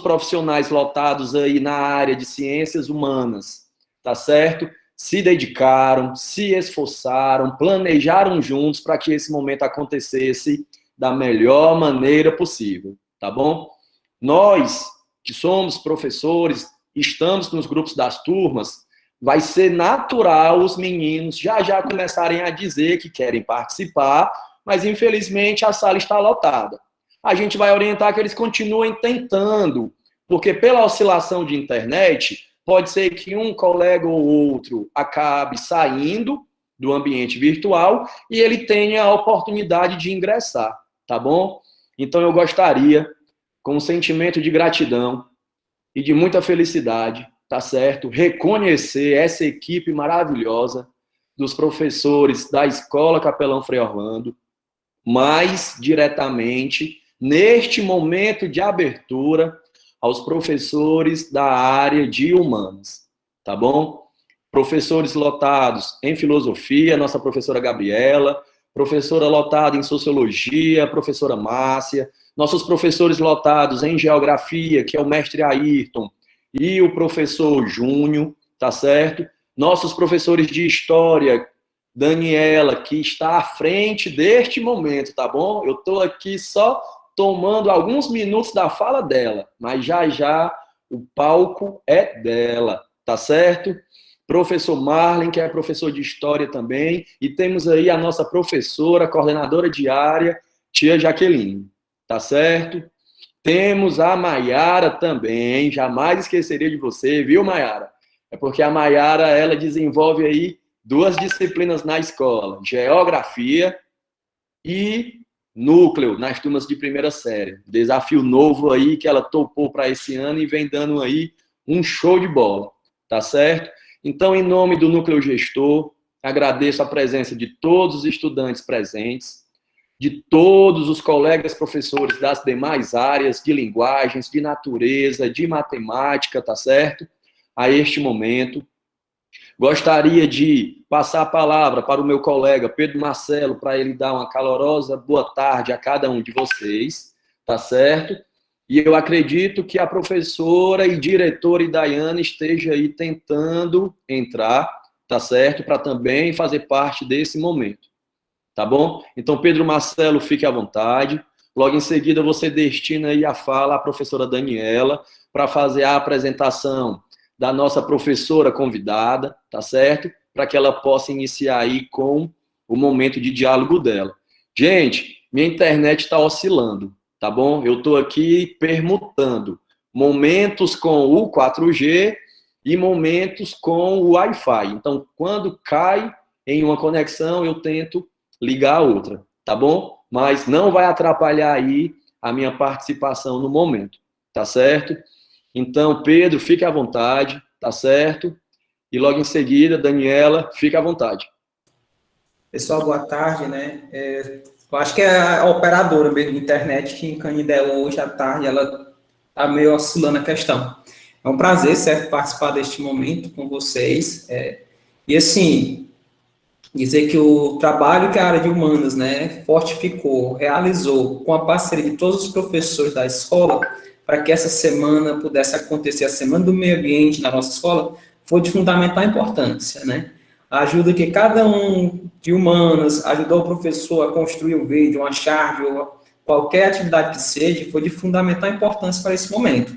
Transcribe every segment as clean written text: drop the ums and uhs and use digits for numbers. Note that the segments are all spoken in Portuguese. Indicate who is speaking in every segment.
Speaker 1: profissionais lotados aí na área de ciências humanas, tá certo? Se dedicaram, se esforçaram, planejaram juntos para que esse momento acontecesse da melhor maneira possível, tá bom? Nós, que somos professores, estamos nos grupos das turmas, vai ser natural os meninos já começarem a dizer que querem participar, mas infelizmente a sala está lotada. A gente vai orientar que eles continuem tentando, porque pela oscilação de internet, pode ser que um colega ou outro acabe saindo do ambiente virtual e ele tenha a oportunidade de ingressar, tá bom? Então eu gostaria, com um sentimento de gratidão e de muita felicidade, tá certo? Reconhecer essa equipe maravilhosa dos professores da Escola Capelão Frei Orlando, mais diretamente, neste momento de abertura, aos professores da área de humanas, tá bom? Professores lotados em filosofia, nossa professora Gabriela, professora lotada em sociologia, professora Márcia, nossos professores lotados em geografia, que é o mestre Ayrton, e o professor Júnior, tá certo? Nossos professores de história, Daniela, que está à frente deste momento, tá bom? Eu estou aqui só tomando alguns minutos da fala dela, mas já o palco é dela, tá certo? Professor Marlen, que é professor de história também, e temos aí a nossa professora, coordenadora de área, tia Jaqueline, tá certo? Temos a Maiara também, jamais esqueceria de você, viu, Maiara? É porque a Maiara, ela desenvolve aí 2 disciplinas na escola, geografia e núcleo, nas turmas de primeira série. Desafio novo aí que ela topou para esse ano e vem dando aí um show de bola, tá certo? Então, em nome do núcleo gestor, agradeço a presença de todos os estudantes presentes, de todos os colegas professores das demais áreas de linguagens, de natureza, de matemática, tá certo? A este momento. Gostaria de passar a palavra para o meu colega Pedro Marcelo, para ele dar uma calorosa boa tarde a cada um de vocês, tá certo? E eu acredito que a professora e diretora Idaiane esteja aí tentando entrar, tá certo? Para também fazer parte desse momento, tá bom? Então, Pedro Marcelo, fique à vontade. Logo em seguida, você destina aí a fala à professora Daniela para fazer a apresentação da nossa professora convidada, tá certo? Para que ela possa iniciar aí com o momento de diálogo dela. Gente, minha internet está oscilando, tá bom? Eu estou aqui permutando momentos com o 4G e momentos com o Wi-Fi. Então, quando cai em uma conexão, eu tento ligar a outra, tá bom? Mas não vai atrapalhar aí a minha participação no momento, tá certo? Então, Pedro, fique à vontade, tá certo? E logo em seguida, Daniela, fique à vontade.
Speaker 2: Pessoal, boa tarde, né? Eu acho que é a operadora mesmo de internet que em Canindé hoje à tarde, ela está meio oscilando a questão. É um prazer, certo, participar deste momento com vocês. E assim, dizer que o trabalho que a área de humanas, né, fortificou, realizou com a parceria de todos os professores da escola, para que essa semana pudesse acontecer, a Semana do Meio Ambiente na nossa escola, foi de fundamental importância, né? A ajuda que cada um de humanas ajudou o professor a construir um vídeo, uma charge, ou qualquer atividade que seja, foi de fundamental importância para esse momento.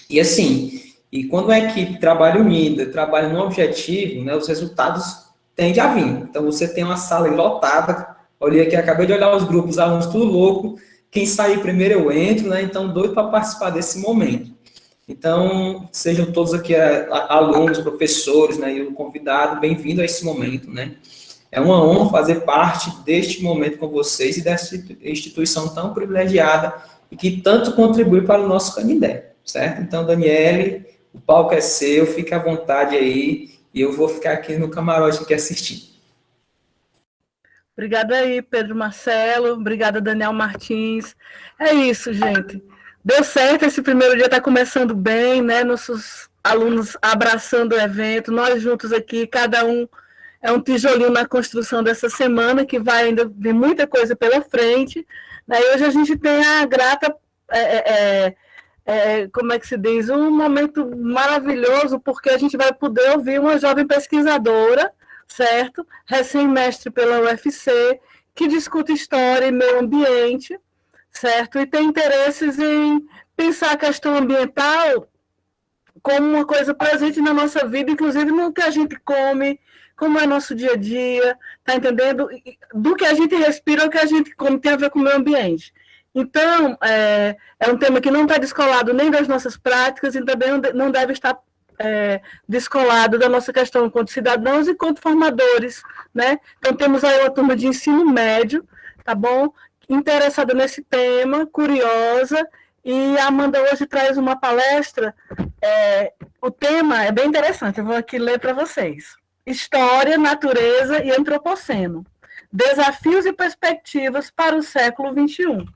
Speaker 2: E assim, e quando a equipe trabalha unida, trabalha no objetivo, né, os resultados tendem a vir. Então, você tem uma sala lotada, olhei aqui, acabei de olhar os grupos, alunos tudo louco, quem sair primeiro eu entro, né, então doido para participar desse momento. Então, sejam todos aqui alunos, professores, né, e o convidado, bem-vindo a esse momento, né. É uma honra fazer parte deste momento com vocês e dessa instituição tão privilegiada e que tanto contribui para o nosso Canindé, certo? Então, Daniele, o palco é seu, fique à vontade aí e eu vou ficar aqui no camarote aqui assistindo.
Speaker 3: Obrigada aí, Pedro Marcelo. Obrigada, Daniel Martins. É isso, gente. Deu certo, esse primeiro dia está começando bem, né? Nossos alunos abraçando o evento, nós juntos aqui, cada um é um tijolinho na construção dessa semana, que vai ainda vir muita coisa pela frente. Né? E hoje a gente tem a grata como é que se diz, um momento maravilhoso, porque a gente vai poder ouvir uma jovem pesquisadora, certo? Recém-mestre pela UFC, que discute história e meio ambiente, certo? E tem interesses em pensar a questão ambiental como uma coisa presente na nossa vida, inclusive no que a gente come, como é nosso dia a dia, tá entendendo? Do que a gente respira ao que a gente come tem a ver com o meio ambiente. Então, é um tema que não está descolado nem das nossas práticas e também não deve estar descolado da nossa questão enquanto cidadãos e enquanto formadores, né? Então, temos aí uma turma de ensino médio, tá bom? Interessada nesse tema, curiosa, e a Amanda hoje traz uma palestra. O tema é bem interessante, eu vou aqui ler para vocês. História, natureza e antropoceno. Desafios e perspectivas para o século XXI.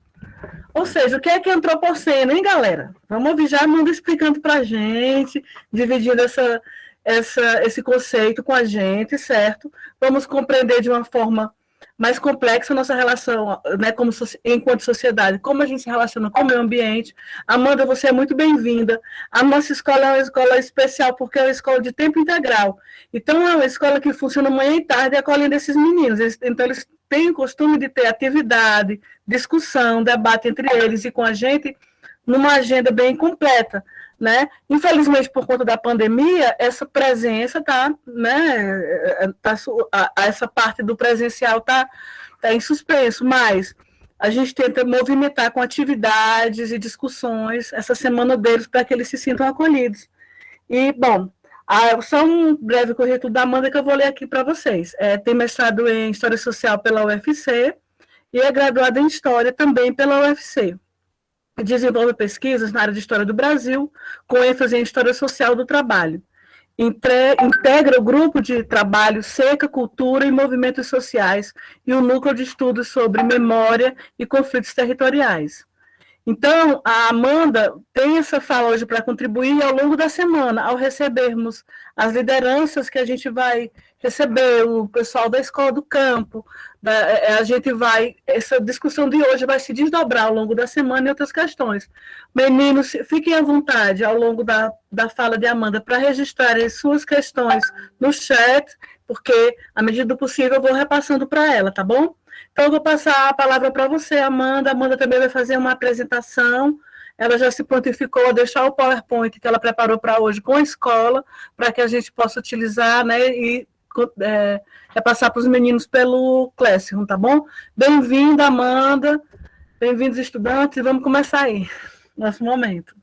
Speaker 3: Ou seja, o que é antropoceno, hein, galera? Vamos ouvir já a Amanda explicando para a gente, dividindo esse conceito com a gente, certo? Vamos compreender de uma forma mais complexa a nossa relação, né, enquanto sociedade, como a gente se relaciona com o meio ambiente. Amanda, você é muito bem-vinda. A nossa escola é uma escola especial, porque é uma escola de tempo integral. Então, é uma escola que funciona manhã e tarde acolhendo esses meninos. Então, eles têm o costume de ter atividade, discussão, debate entre eles e com a gente, numa agenda bem completa, né? Infelizmente, por conta da pandemia, essa presença essa parte do presencial está em suspenso, mas a gente tenta movimentar com atividades e discussões essa semana deles para que eles se sintam acolhidos. E, bom, só um breve currículo da Amanda que eu vou ler aqui para vocês. Tem mestrado em História Social pela UFC e é graduada em História também pela UFC. Desenvolve pesquisas na área de História do Brasil, com ênfase em História Social do Trabalho. Integra o grupo de trabalho Seca, Cultura e Movimentos Sociais e o núcleo de estudos sobre memória e conflitos territoriais. Então, a Amanda tem essa fala hoje para contribuir ao longo da semana, ao recebermos as lideranças que a gente vai receber, o pessoal da Escola do Campo, essa discussão de hoje vai se desdobrar ao longo da semana e outras questões. Meninos, fiquem à vontade ao longo da fala de Amanda para registrarem suas questões no chat, porque, à medida do possível, eu vou repassando para ela, tá bom? Então, eu vou passar a palavra para você, Amanda. A Amanda também vai fazer uma apresentação. Ela já se prontificou a deixar o PowerPoint que ela preparou para hoje com a escola, para que a gente possa utilizar, né, e repassar para os meninos pelo Classroom, tá bom? Bem-vinda, Amanda. Bem-vindos, estudantes. E vamos começar aí, nosso momento.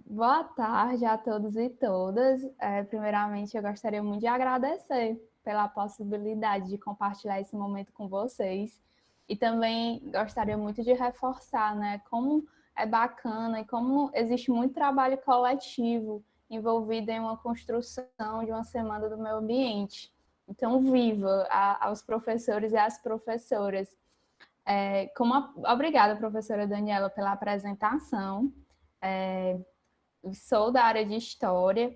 Speaker 4: Boa tarde a todos e todas. Primeiramente, eu gostaria muito de agradecer pela possibilidade de compartilhar esse momento com vocês. E também gostaria muito de reforçar, né, como é bacana e como existe muito trabalho coletivo envolvido em uma construção de uma semana do meio ambiente. Então, viva aos professores e às professoras. Obrigada, professora Daniela, pela apresentação. Sou da área de História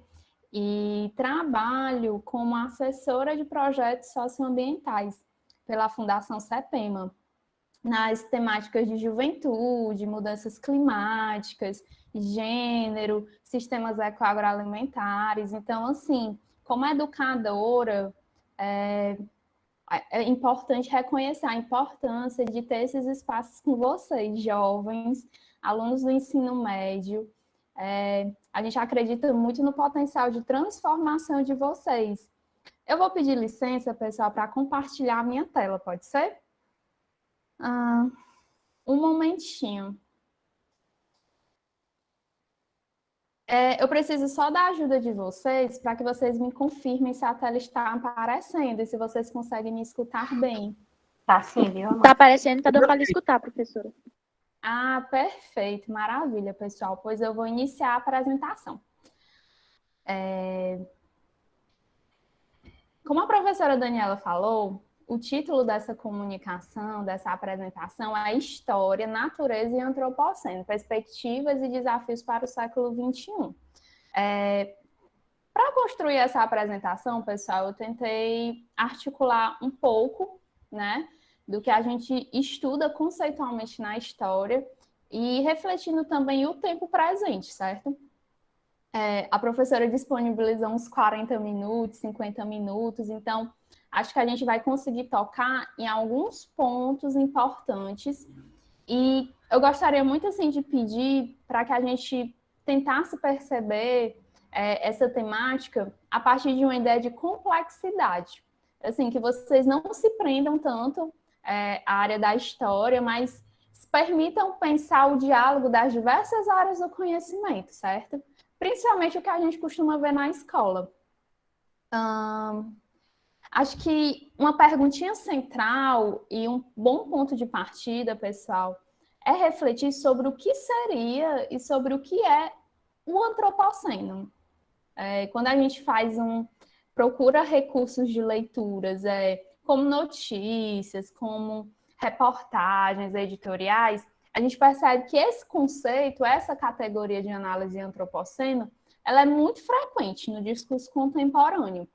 Speaker 4: e trabalho como assessora de projetos socioambientais pela Fundação CEPEMA, nas temáticas de juventude, mudanças climáticas, gênero, sistemas ecoagroalimentares. Então, assim, como educadora, é importante reconhecer a importância de ter esses espaços com vocês, jovens, alunos do ensino médio. A gente acredita muito no potencial de transformação de vocês. Eu vou pedir licença, pessoal, para compartilhar a minha tela, pode ser? Um momentinho. Eu preciso só da ajuda de vocês para que vocês me confirmem se a tela está aparecendo e se vocês conseguem me escutar bem.
Speaker 5: Tá sim, viu?
Speaker 6: Está aparecendo, está dando para lhe escutar, professora.
Speaker 4: Perfeito, maravilha, pessoal. Pois eu vou iniciar a apresentação. Como a professora Daniela falou, o título dessa comunicação, dessa apresentação é História, Natureza e Antropoceno, Perspectivas e Desafios para o século XXI. Para construir essa apresentação, pessoal, eu tentei articular um pouco, né, do que a gente estuda conceitualmente na história e refletindo também o tempo presente, certo? A professora disponibilizou uns 40 minutos, 50 minutos, então acho que a gente vai conseguir tocar em alguns pontos importantes e eu gostaria muito assim de pedir para que a gente tentasse perceber essa temática a partir de uma ideia de complexidade. Assim, que vocês não se prendam tanto à área da história, mas se permitam pensar o diálogo das diversas áreas do conhecimento, certo? Principalmente o que a gente costuma ver na escola. Acho que uma perguntinha central e um bom ponto de partida, pessoal, é refletir sobre o que seria e sobre o que é o antropoceno. Quando a gente procura recursos de leituras, como notícias, como reportagens editoriais, a gente percebe que esse conceito, essa categoria de análise antropoceno, ela é muito frequente no discurso contemporâneo.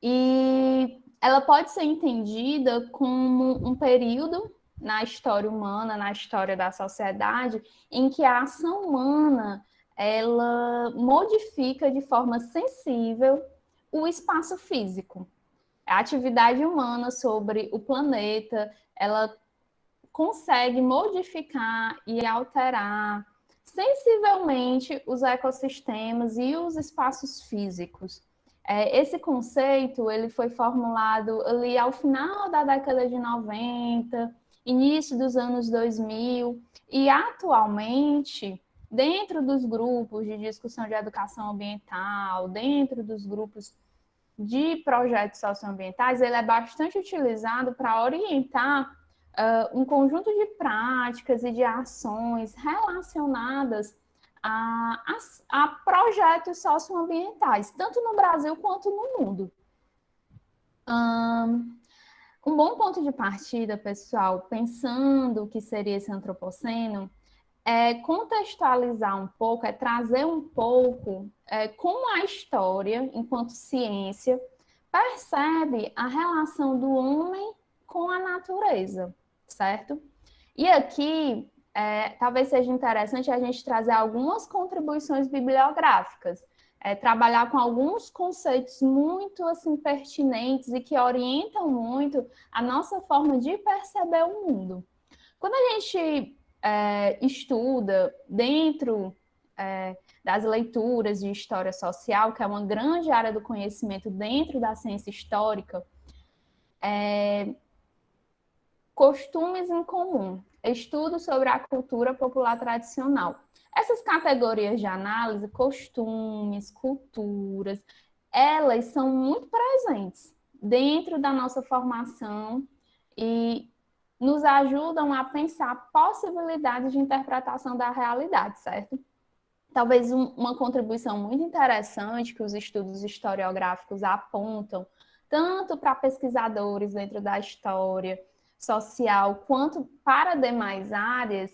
Speaker 4: E ela pode ser entendida como um período na história humana, na história da sociedade, em que a ação humana ela modifica de forma sensível o espaço físico. A atividade humana sobre o planeta, ela consegue modificar e alterar sensivelmente os ecossistemas e os espaços físicos. Esse conceito ele foi formulado ali ao final da década de 90, início dos anos 2000, e atualmente, dentro dos grupos de discussão de educação ambiental, dentro dos grupos de projetos socioambientais, ele é bastante utilizado para orientar um conjunto de práticas e de ações relacionadas a projetos socioambientais, tanto no Brasil quanto no mundo. Um bom ponto de partida, pessoal, pensando o que seria esse antropoceno, é contextualizar um pouco, é trazer um pouco como a história, enquanto ciência, percebe a relação do homem com a natureza, certo? E aqui, talvez seja interessante a gente trazer algumas contribuições bibliográficas, trabalhar com alguns conceitos muito assim, pertinentes e que orientam muito a nossa forma de perceber o mundo. Quando a gente estuda dentro das leituras de história social, que é uma grande área do conhecimento dentro da ciência histórica, costumes em comum, estudo sobre a cultura popular tradicional. Essas categorias de análise, costumes, culturas, elas são muito presentes dentro da nossa formação e nos ajudam a pensar possibilidades de interpretação da realidade, certo? Talvez uma contribuição muito interessante que os estudos historiográficos apontam, tanto para pesquisadores dentro da história social, quanto para demais áreas,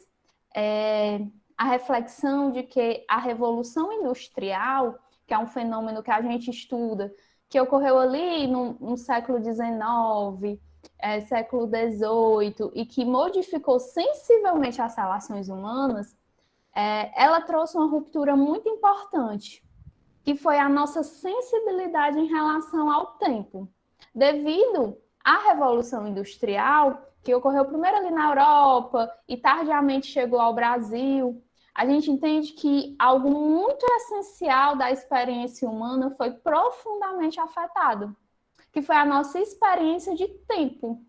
Speaker 4: a reflexão de que a Revolução Industrial, que é um fenômeno que a gente estuda, que ocorreu ali no século XIX, século XVIII, e que modificou sensivelmente as relações humanas, ela trouxe uma ruptura muito importante, que foi a nossa sensibilidade em relação ao tempo. Devido à Revolução Industrial, que ocorreu primeiro ali na Europa e tardiamente chegou ao Brasil, a gente entende que algo muito essencial da experiência humana foi profundamente afetado, que foi a nossa experiência de tempo.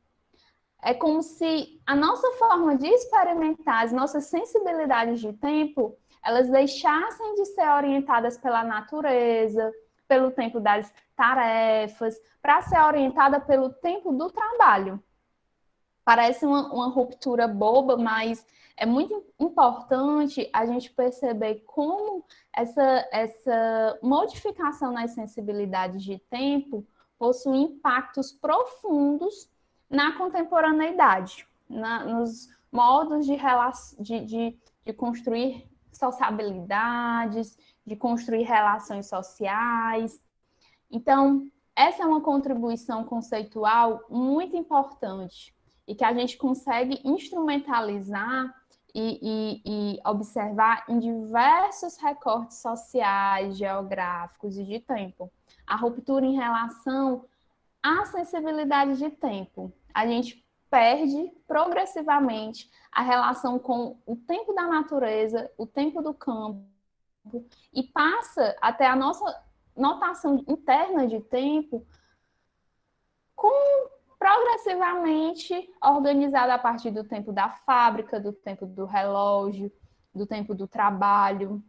Speaker 4: É como se a nossa forma de experimentar, as nossas sensibilidades de tempo, elas deixassem de ser orientadas pela natureza, pelo tempo das tarefas, para ser orientada pelo tempo do trabalho. Parece uma ruptura boba, mas é muito importante a gente perceber como essa modificação nas sensibilidades de tempo possui impactos profundos na contemporaneidade, nos modos de construir sociabilidades, de construir relações sociais. Então, essa é uma contribuição conceitual muito importante e que a gente consegue instrumentalizar e observar em diversos recortes sociais, geográficos e de tempo. A ruptura em relação à sensibilidade de tempo. A gente perde progressivamente a relação com o tempo da natureza, o tempo do campo, e passa até a nossa notação interna de tempo progressivamente organizada a partir do tempo da fábrica, do tempo do relógio, do tempo do trabalho.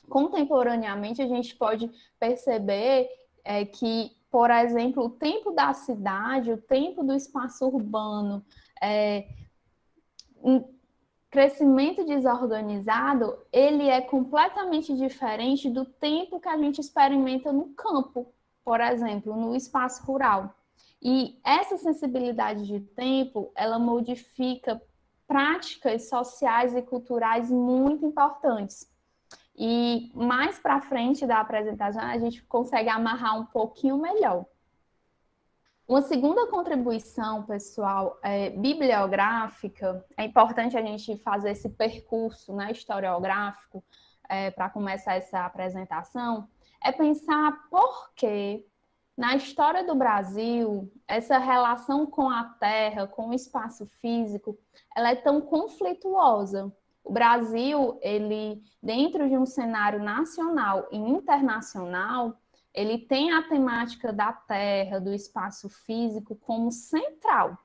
Speaker 4: Contemporaneamente, a gente pode perceber que, por exemplo, o tempo da cidade, o tempo do espaço urbano, um crescimento desorganizado, ele é completamente diferente do tempo que a gente experimenta no campo, por exemplo, no espaço rural. E essa sensibilidade de tempo, ela modifica práticas sociais e culturais muito importantes. E mais para frente da apresentação, a gente consegue amarrar um pouquinho melhor. Uma segunda contribuição, pessoal, bibliográfica, é importante a gente fazer esse percurso, né, historiográfico, para começar essa apresentação, é pensar por que, na história do Brasil, essa relação com a terra, com o espaço físico, ela é tão conflituosa. O Brasil, ele, dentro de um cenário nacional e internacional, ele tem a temática da terra, do espaço físico como central,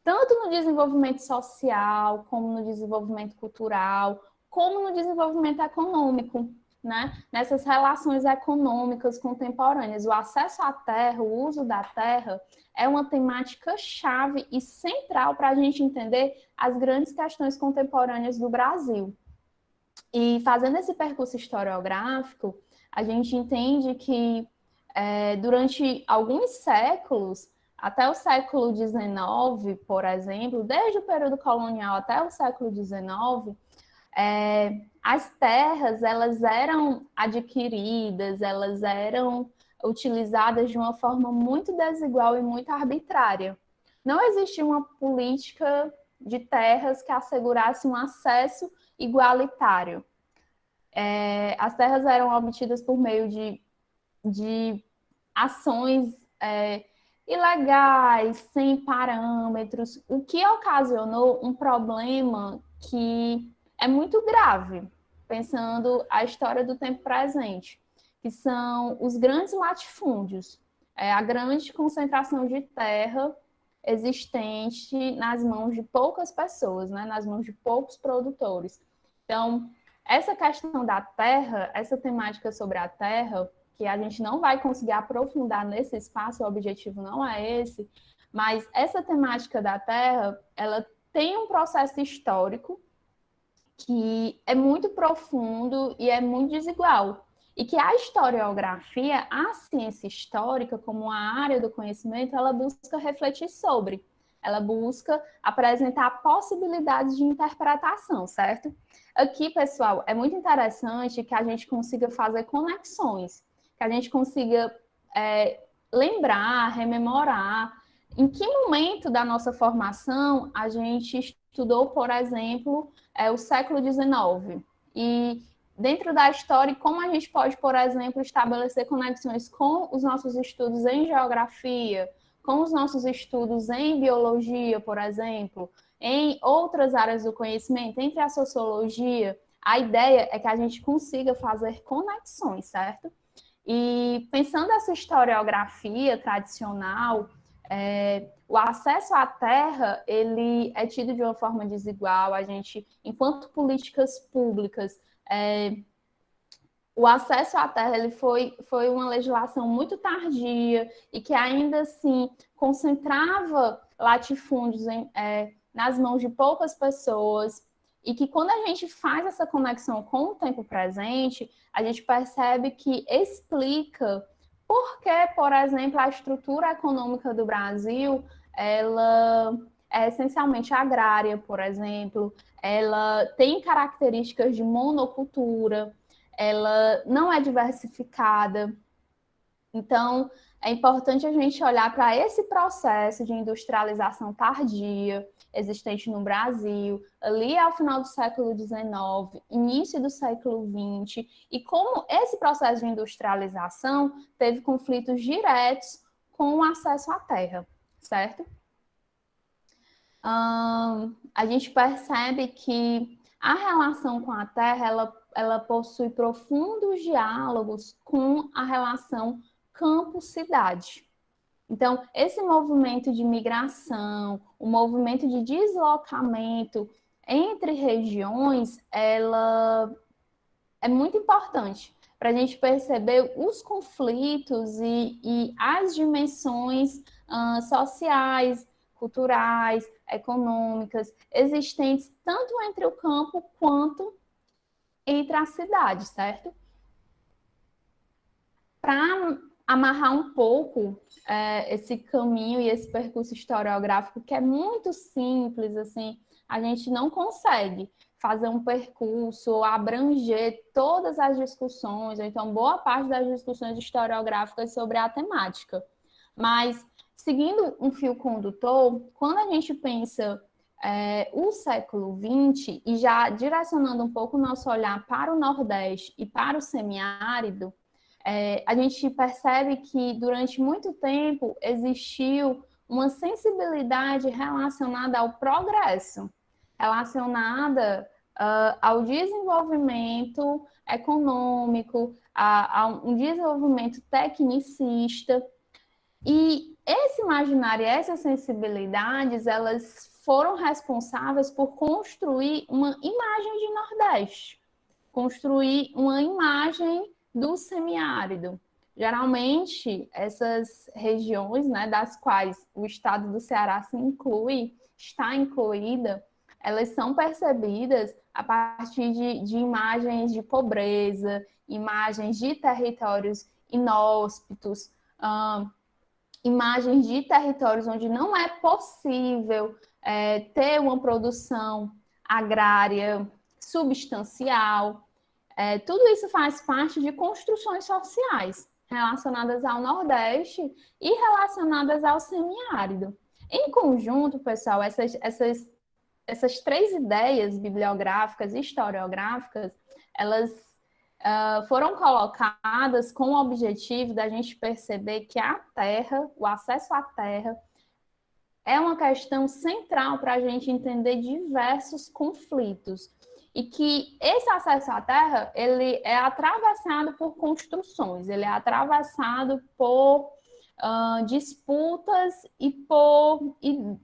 Speaker 4: tanto no desenvolvimento social, como no desenvolvimento cultural, como no desenvolvimento econômico, né? Nessas relações econômicas contemporâneas. O acesso à terra, o uso da terra, é uma temática chave e central para a gente entender as grandes questões contemporâneas do Brasil. E fazendo esse percurso historiográfico, a gente entende que durante alguns séculos, até o século XIX, por exemplo, desde o período colonial até o século XIX, as terras, elas eram adquiridas, elas eram utilizadas de uma forma muito desigual e muito arbitrária. Não existia uma política de terras que assegurasse um acesso igualitário. As terras eram obtidas por meio de ações ilegais, sem parâmetros, o que ocasionou um problema que é muito grave, pensando a história do tempo presente, que são os grandes latifúndios, a grande concentração de terra existente nas mãos de poucas pessoas, né, nas mãos de poucos produtores. Então, essa questão da terra, essa temática sobre a terra, que a gente não vai conseguir aprofundar nesse espaço, o objetivo não é esse, mas essa temática da terra, ela tem um processo histórico que é muito profundo e é muito desigual. E que a historiografia, a ciência histórica, como uma área do conhecimento, ela busca refletir sobre. Ela busca apresentar possibilidades de interpretação, certo? Aqui, pessoal, é muito interessante que a gente consiga fazer conexões, que a gente consiga lembrar, rememorar em que momento da nossa formação a gente estudou, por exemplo, o século XIX. E dentro da história, como a gente pode, por exemplo, estabelecer conexões com os nossos estudos em geografia, com os nossos estudos em biologia, por exemplo, em outras áreas do conhecimento, entre a sociologia. A ideia é que a gente consiga fazer conexões, certo? E pensando essa historiografia tradicional, o acesso à terra, ele é tido de uma forma desigual. A gente, enquanto políticas públicas, o acesso à terra ele foi uma legislação muito tardia e que ainda assim concentrava latifúndios nas mãos de poucas pessoas, e que quando a gente faz essa conexão com o tempo presente, a gente percebe que explica por que, por exemplo, a estrutura econômica do Brasil, ela é essencialmente agrária, por exemplo, ela tem características de monocultura, ela não é diversificada, Então, é importante a gente olhar para esse processo de industrialização tardia existente no Brasil, ali ao final do século XIX, início do século XX, e como esse processo de industrialização teve conflitos diretos com o acesso à terra, certo? A gente percebe que a relação com a terra, ela possui profundos diálogos com a relação campo-cidade. Então, esse movimento de migração, o movimento de deslocamento entre regiões, ela é muito importante para a gente perceber os conflitos e as dimensões sociais, culturais, econômicas, existentes tanto entre o campo quanto entre a cidade, certo? Para amarrar um pouco esse caminho e esse percurso historiográfico, que é muito simples, assim, a gente não consegue fazer um percurso ou abranger todas as discussões, ou então boa parte das discussões historiográficas sobre a temática. Mas, seguindo um fio condutor, quando a gente pensa o século XX, e já direcionando um pouco o nosso olhar para o Nordeste e para o semiárido, a gente percebe que durante muito tempo existiu uma sensibilidade relacionada ao progresso, relacionada ao desenvolvimento econômico, a um desenvolvimento tecnicista. E esse imaginário e essas sensibilidades, elas foram responsáveis por construir uma imagem de Nordeste, construir uma imagem do semiárido. Geralmente, essas regiões, né, das quais o estado do Ceará se inclui, está incluída, elas são percebidas a partir de imagens de pobreza, imagens de territórios inóspitos, imagens de territórios onde não é possível ter uma produção agrária substancial. Tudo isso faz parte de construções sociais relacionadas ao Nordeste e relacionadas ao semiárido. Em conjunto, pessoal, essas três ideias bibliográficas e historiográficas, elas foram colocadas com o objetivo da gente perceber que a terra, o acesso à terra, é uma questão central para a gente entender diversos conflitos. E que esse acesso à terra, ele é atravessado por construções, ele é atravessado por disputas e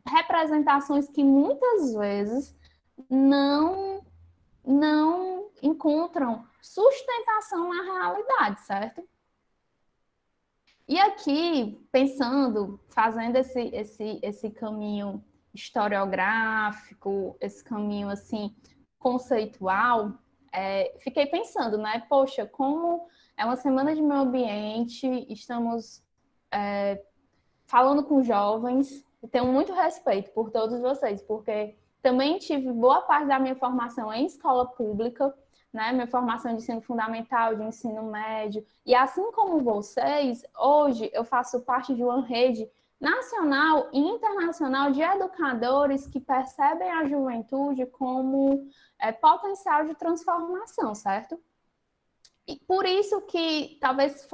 Speaker 4: representações que muitas vezes não encontram sustentação na realidade, certo? E aqui, pensando, fazendo esse caminho historiográfico, esse caminho assim conceitual, fiquei pensando, né? Poxa, como é uma semana de meio ambiente, estamos falando com jovens, e tenho muito respeito por todos vocês, porque também tive boa parte da minha formação em escola pública, né? Minha formação de ensino fundamental, de ensino médio, e assim como vocês, hoje eu faço parte de uma rede nacional e internacional de educadores que percebem a juventude como potencial de transformação, certo? E por isso que talvez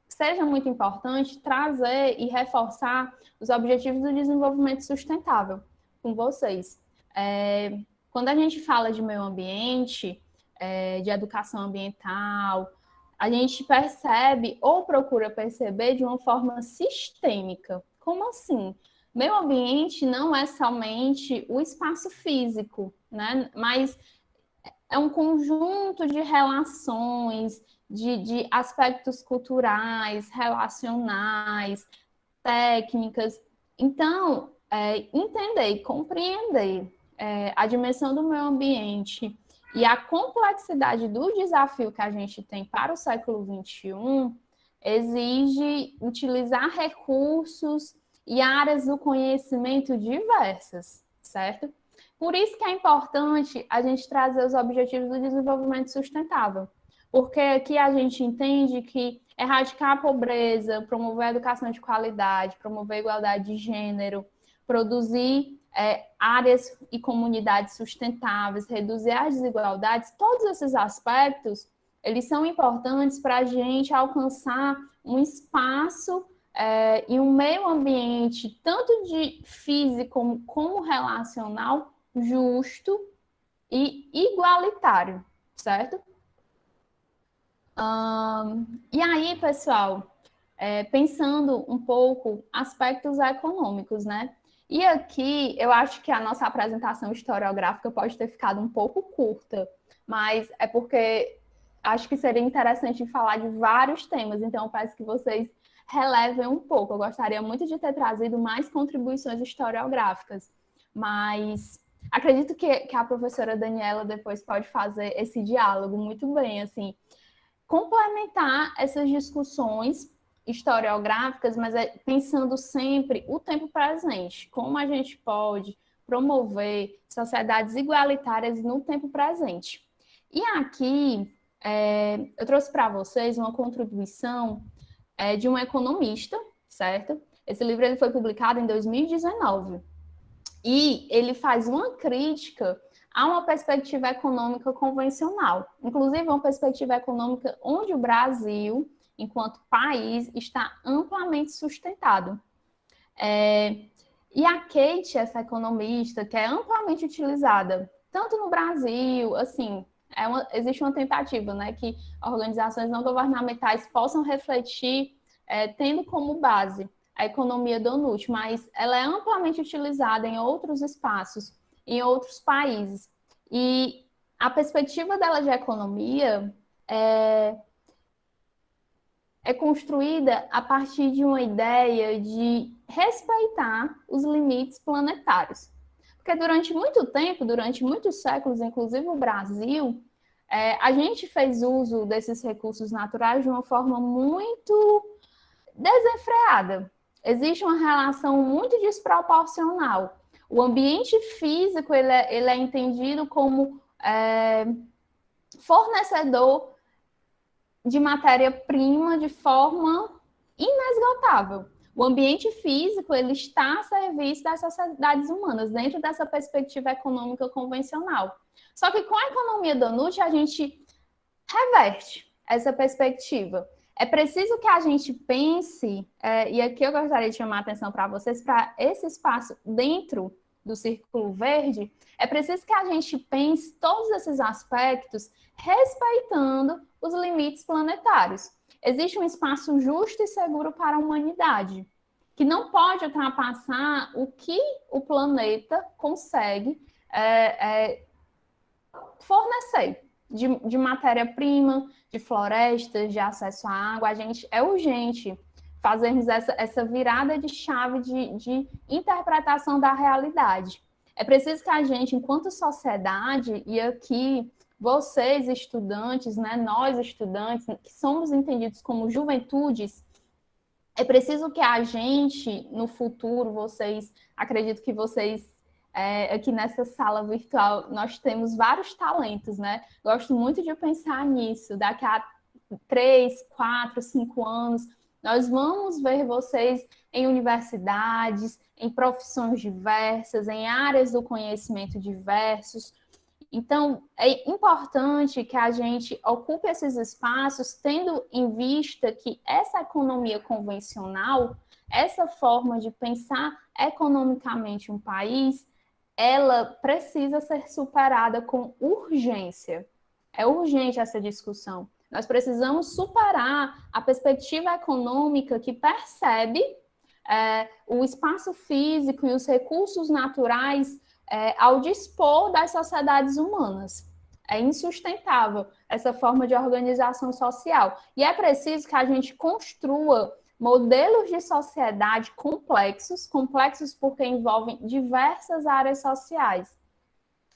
Speaker 4: seja muito importante trazer e reforçar os objetivos do desenvolvimento sustentável com vocês. Quando a gente fala de meio ambiente, de educação ambiental, a gente percebe ou procura perceber de uma forma sistêmica. Como assim? Meio ambiente não é somente o espaço físico, né? Mas é um conjunto de relações, de aspectos culturais, relacionais, técnicas. Então, entender e compreender a dimensão do meio ambiente e a complexidade do desafio que a gente tem para o século XXI exige utilizar recursos e áreas do conhecimento diversas, certo? Por isso que é importante a gente trazer os objetivos do desenvolvimento sustentável, porque aqui a gente entende que erradicar a pobreza, promover a educação de qualidade, promover a igualdade de gênero, produzir áreas e comunidades sustentáveis, reduzir as desigualdades, todos esses aspectos, eles são importantes para a gente alcançar um espaço e um meio ambiente, tanto de físico como relacional, justo e igualitário, certo? E aí, pessoal, pensando um pouco aspectos econômicos, né? E aqui, eu acho que a nossa apresentação historiográfica pode ter ficado um pouco curta, mas é porque acho que seria interessante falar de vários temas, então eu peço que vocês relevem um pouco. Eu gostaria muito de ter trazido mais contribuições historiográficas, mas acredito que a professora Daniela depois pode fazer esse diálogo muito bem, assim, complementar essas discussões historiográficas, mas pensando sempre o tempo presente, como a gente pode promover sociedades igualitárias no tempo presente. E aqui eu trouxe para vocês uma contribuição de um economista, certo? Esse livro ele foi publicado em 2019 e ele faz uma crítica a uma perspectiva econômica convencional, inclusive uma perspectiva econômica onde o Brasil, enquanto país, está amplamente sustentado. E a Kate, essa economista, que é amplamente utilizada, tanto no Brasil, assim, existe uma tentativa, né, que organizações não governamentais possam refletir, tendo como base a economia Donut, mas ela é amplamente utilizada em outros espaços, em outros países. E a perspectiva dela de economia é construída a partir de uma ideia de respeitar os limites planetários. Porque durante muito tempo, durante muitos séculos, inclusive o Brasil, a gente fez uso desses recursos naturais de uma forma muito desenfreada. Existe uma relação muito desproporcional. O ambiente físico ele é entendido como fornecedor de matéria-prima de forma inesgotável. O ambiente físico ele está a serviço das sociedades humanas, dentro dessa perspectiva econômica convencional. Só que com a economia Donut, a gente reverte essa perspectiva. É preciso que a gente pense, e aqui eu gostaria de chamar a atenção para vocês, para esse espaço dentro do Círculo Verde, é preciso que a gente pense todos esses aspectos respeitando os limites planetários. Existe um espaço justo e seguro para a humanidade, que não pode ultrapassar o que o planeta consegue fornecer de matéria-prima, de florestas, de acesso à água. É urgente fazermos essa virada de chave de interpretação da realidade. É preciso que a gente, enquanto sociedade, e aqui vocês estudantes, né, nós estudantes, que somos entendidos como juventudes, é preciso que a gente, no futuro, acredito que vocês, aqui nessa sala virtual, nós temos vários talentos, né? Gosto muito de pensar nisso. Daqui a 3, 4, 5 anos, nós vamos ver vocês em universidades, em profissões diversas, em áreas do conhecimento diversos. Então, é importante que a gente ocupe esses espaços, tendo em vista que essa economia convencional, essa forma de pensar economicamente um país, ela precisa ser superada com urgência. É urgente essa discussão. Nós precisamos superar a perspectiva econômica que percebe o espaço físico e os recursos naturais ao dispor das sociedades humanas. É insustentável essa forma de organização social. E é preciso que a gente construa modelos de sociedade complexos porque envolvem diversas áreas sociais.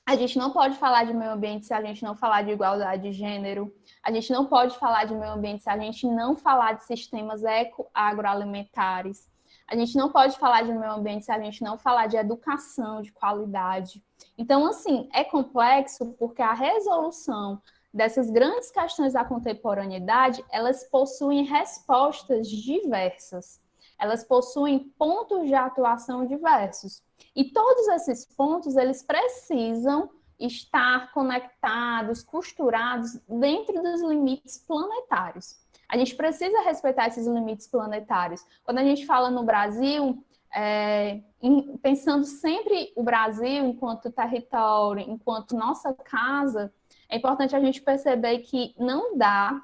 Speaker 4: A gente não pode falar de meio ambiente se a gente não falar de igualdade de gênero. A gente não pode falar de meio ambiente se a gente não falar de sistemas agroalimentares. A gente não pode falar de meio ambiente se a gente não falar de educação de qualidade. Então, assim, é complexo porque a resolução dessas grandes questões da contemporaneidade, elas possuem respostas diversas. Elas possuem pontos de atuação diversos. E todos esses pontos, eles precisam estar conectados, costurados dentro dos limites planetários. A gente precisa respeitar esses limites planetários. Quando a gente fala no Brasil, pensando sempre o Brasil enquanto território, enquanto nossa casa, é importante a gente perceber que não dá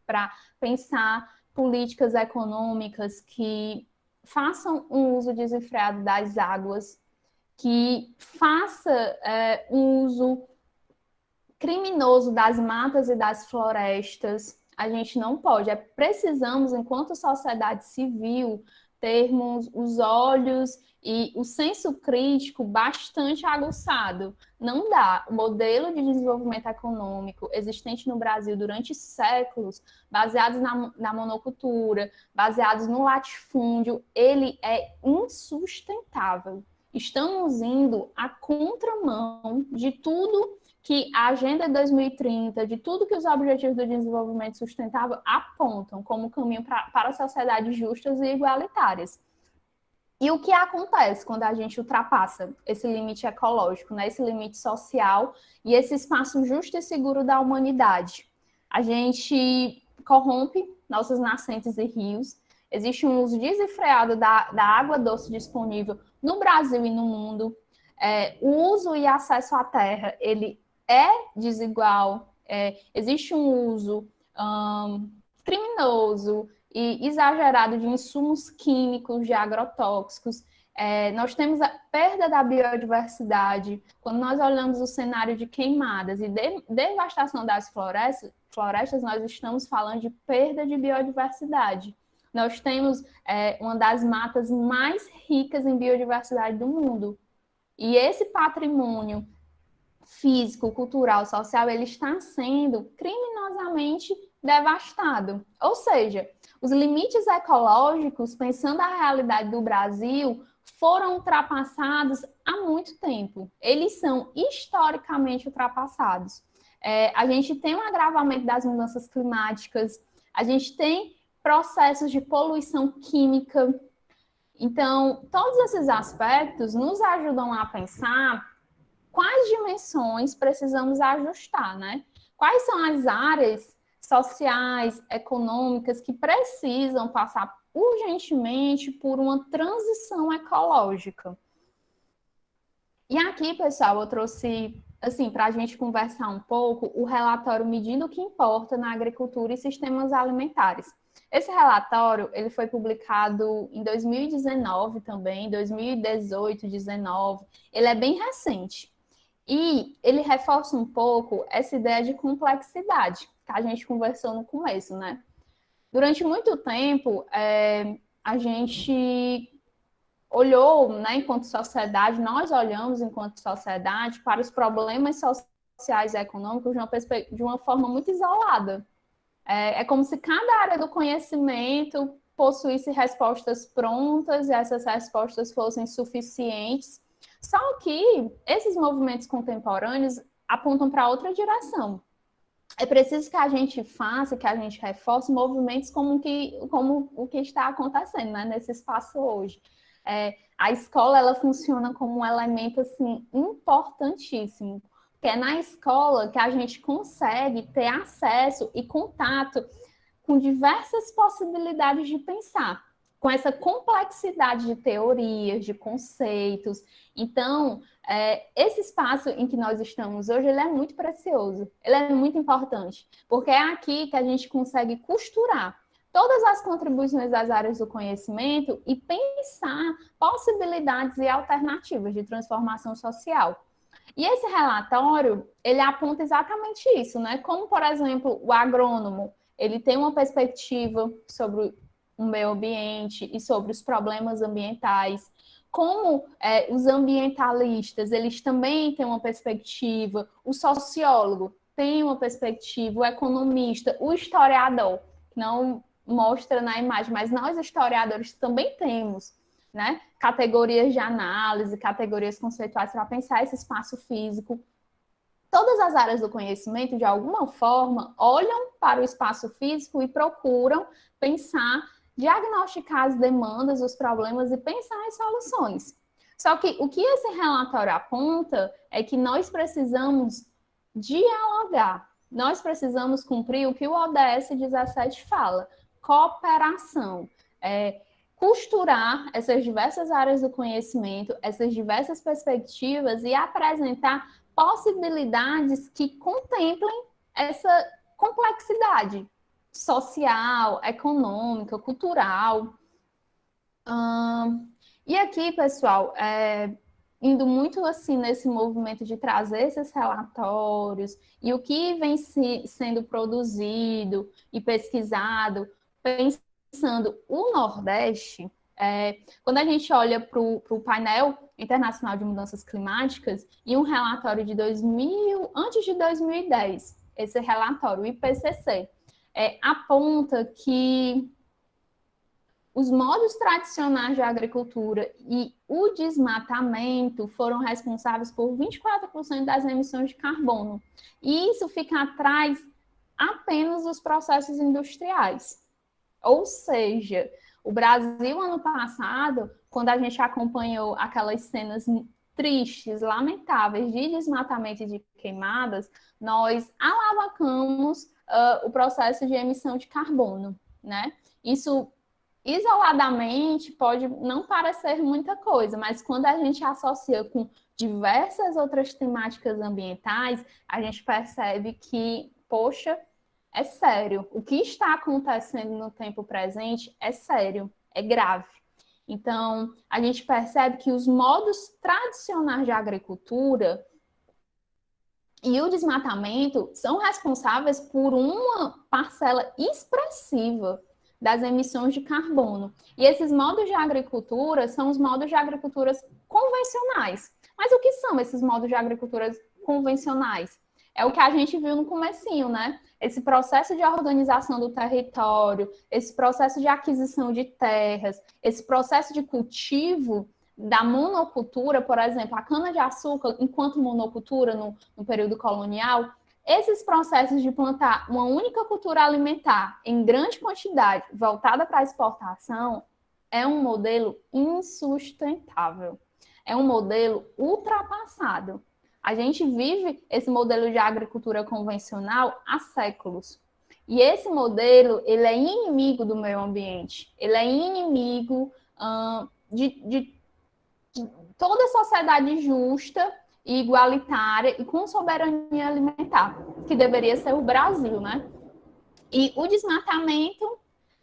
Speaker 4: para pensar políticas econômicas que façam um uso desenfreado das águas, que faça um uso criminoso das matas e das florestas. A gente não pode. Precisamos, enquanto sociedade civil, termos os olhos e o senso crítico bastante aguçado. Não dá. O modelo de desenvolvimento econômico existente no Brasil durante séculos, baseados na monocultura, baseados no latifúndio, ele é insustentável. Estamos indo à contramão de tudo que a Agenda 2030, de tudo que os Objetivos do Desenvolvimento Sustentável apontam como caminho para sociedades justas e igualitárias. E o que acontece quando a gente ultrapassa esse limite ecológico, né? Esse limite social e esse espaço justo e seguro da humanidade? A gente corrompe nossas nascentes e rios, existe um uso desenfreado da água doce disponível no Brasil e no mundo, o uso e acesso à terra, ele é desigual, existe um uso criminoso e exagerado de insumos químicos, de agrotóxicos. Nós temos a perda da biodiversidade. Quando nós olhamos o cenário de queimadas e devastação das florestas, nós estamos falando de perda de biodiversidade. Nós temos uma das matas mais ricas em biodiversidade do mundo. E esse patrimônio físico, cultural, social, ele está sendo criminosamente devastado. Ou seja, os limites ecológicos, pensando a realidade do Brasil, foram ultrapassados há muito tempo. Eles são historicamente ultrapassados. A gente tem um agravamento das mudanças climáticas, a gente tem processos de poluição química. Então, todos esses aspectos nos ajudam a pensar quais dimensões precisamos ajustar, né? Quais são as áreas sociais, econômicas que precisam passar urgentemente por uma transição ecológica. E aqui, pessoal, eu trouxe, assim, para a gente conversar um pouco, o relatório Medindo o que Importa na Agricultura e Sistemas Alimentares. Esse relatório, ele foi publicado em 2019 também, 2018, 2019. Ele é bem recente. E ele reforça um pouco essa ideia de complexidade que a gente conversou no começo, né? Durante muito tempo, a gente olhou, né, enquanto sociedade, nós olhamos enquanto sociedade para os problemas sociais e econômicos de uma forma muito isolada. É como se cada área do conhecimento possuísse respostas prontas e essas respostas fossem suficientes. Só que esses movimentos contemporâneos apontam para outra direção. É preciso que a gente faça, que a gente reforce movimentos como o que está acontecendo, né, nesse espaço hoje. A escola, ela funciona como um elemento assim, importantíssimo, porque é na escola que a gente consegue ter acesso e contato com diversas possibilidades de pensar, com essa complexidade de teorias, de conceitos. Então, esse espaço em que nós estamos hoje, ele é muito precioso, ele é muito importante, porque é aqui que a gente consegue costurar todas as contribuições das áreas do conhecimento e pensar possibilidades e alternativas de transformação social. E esse relatório, ele aponta exatamente isso, né? Como, por exemplo, o agrônomo, ele tem uma perspectiva sobre o meio ambiente e sobre os problemas ambientais. Como os ambientalistas, eles também têm uma perspectiva, o sociólogo tem uma perspectiva, o economista, o historiador, que não mostra na imagem, mas nós historiadores também temos, né, categorias de análise, categorias conceituais para pensar esse espaço físico. todas as áreas do conhecimento, de alguma forma, olham para o espaço físico e procuram pensar, diagnosticar as demandas, os problemas e pensar em soluções. Só que o que esse relatório aponta é que nós precisamos dialogar, nós precisamos cumprir o que o ODS 17 fala, cooperação, costurar essas diversas áreas do conhecimento, essas diversas perspectivas e apresentar possibilidades que contemplem essa complexidade social, econômica, cultural. E aqui, pessoal, indo muito assim nesse movimento de trazer esses relatórios e o que vem sendo produzido e pesquisado, pensando o Nordeste, quando a gente olha para o painel internacional de mudanças climáticas e um relatório de antes de 2010, esse relatório, o IPCC, aponta que os modos tradicionais de agricultura e o desmatamento foram responsáveis por 24% das emissões de carbono. E isso fica atrás apenas dos processos industriais. Ou seja, o Brasil, ano passado, quando a gente acompanhou aquelas cenas tristes, lamentáveis de desmatamento e de queimadas, nós alavancamos o processo de emissão de carbono, né? Isso isoladamente pode não parecer muita coisa, mas quando a gente associa com diversas outras temáticas ambientais, a gente percebe que, poxa, é sério. O que está acontecendo no tempo presente é sério, é grave. Então, a gente percebe que os modos tradicionais de agricultura e o desmatamento são responsáveis por uma parcela expressiva das emissões de carbono. E esses modos de agricultura são os modos de agricultura convencionais. Mas o que são esses modos de agricultura convencionais? É o que a gente viu no comecinho, né? Esse processo de organização do território, esse processo de aquisição de terras, esse processo de cultivo da monocultura, por exemplo, a cana-de-açúcar enquanto monocultura no período colonial. Esses processos de plantar uma única cultura alimentar em grande quantidade, voltada para a exportação, é um modelo insustentável. É um modelo ultrapassado. A gente vive esse modelo de agricultura convencional há séculos. E esse modelo, ele é inimigo do meio ambiente. Ele é inimigo de toda a sociedade justa e igualitária e com soberania alimentar, que deveria ser o Brasil, né? E o desmatamento,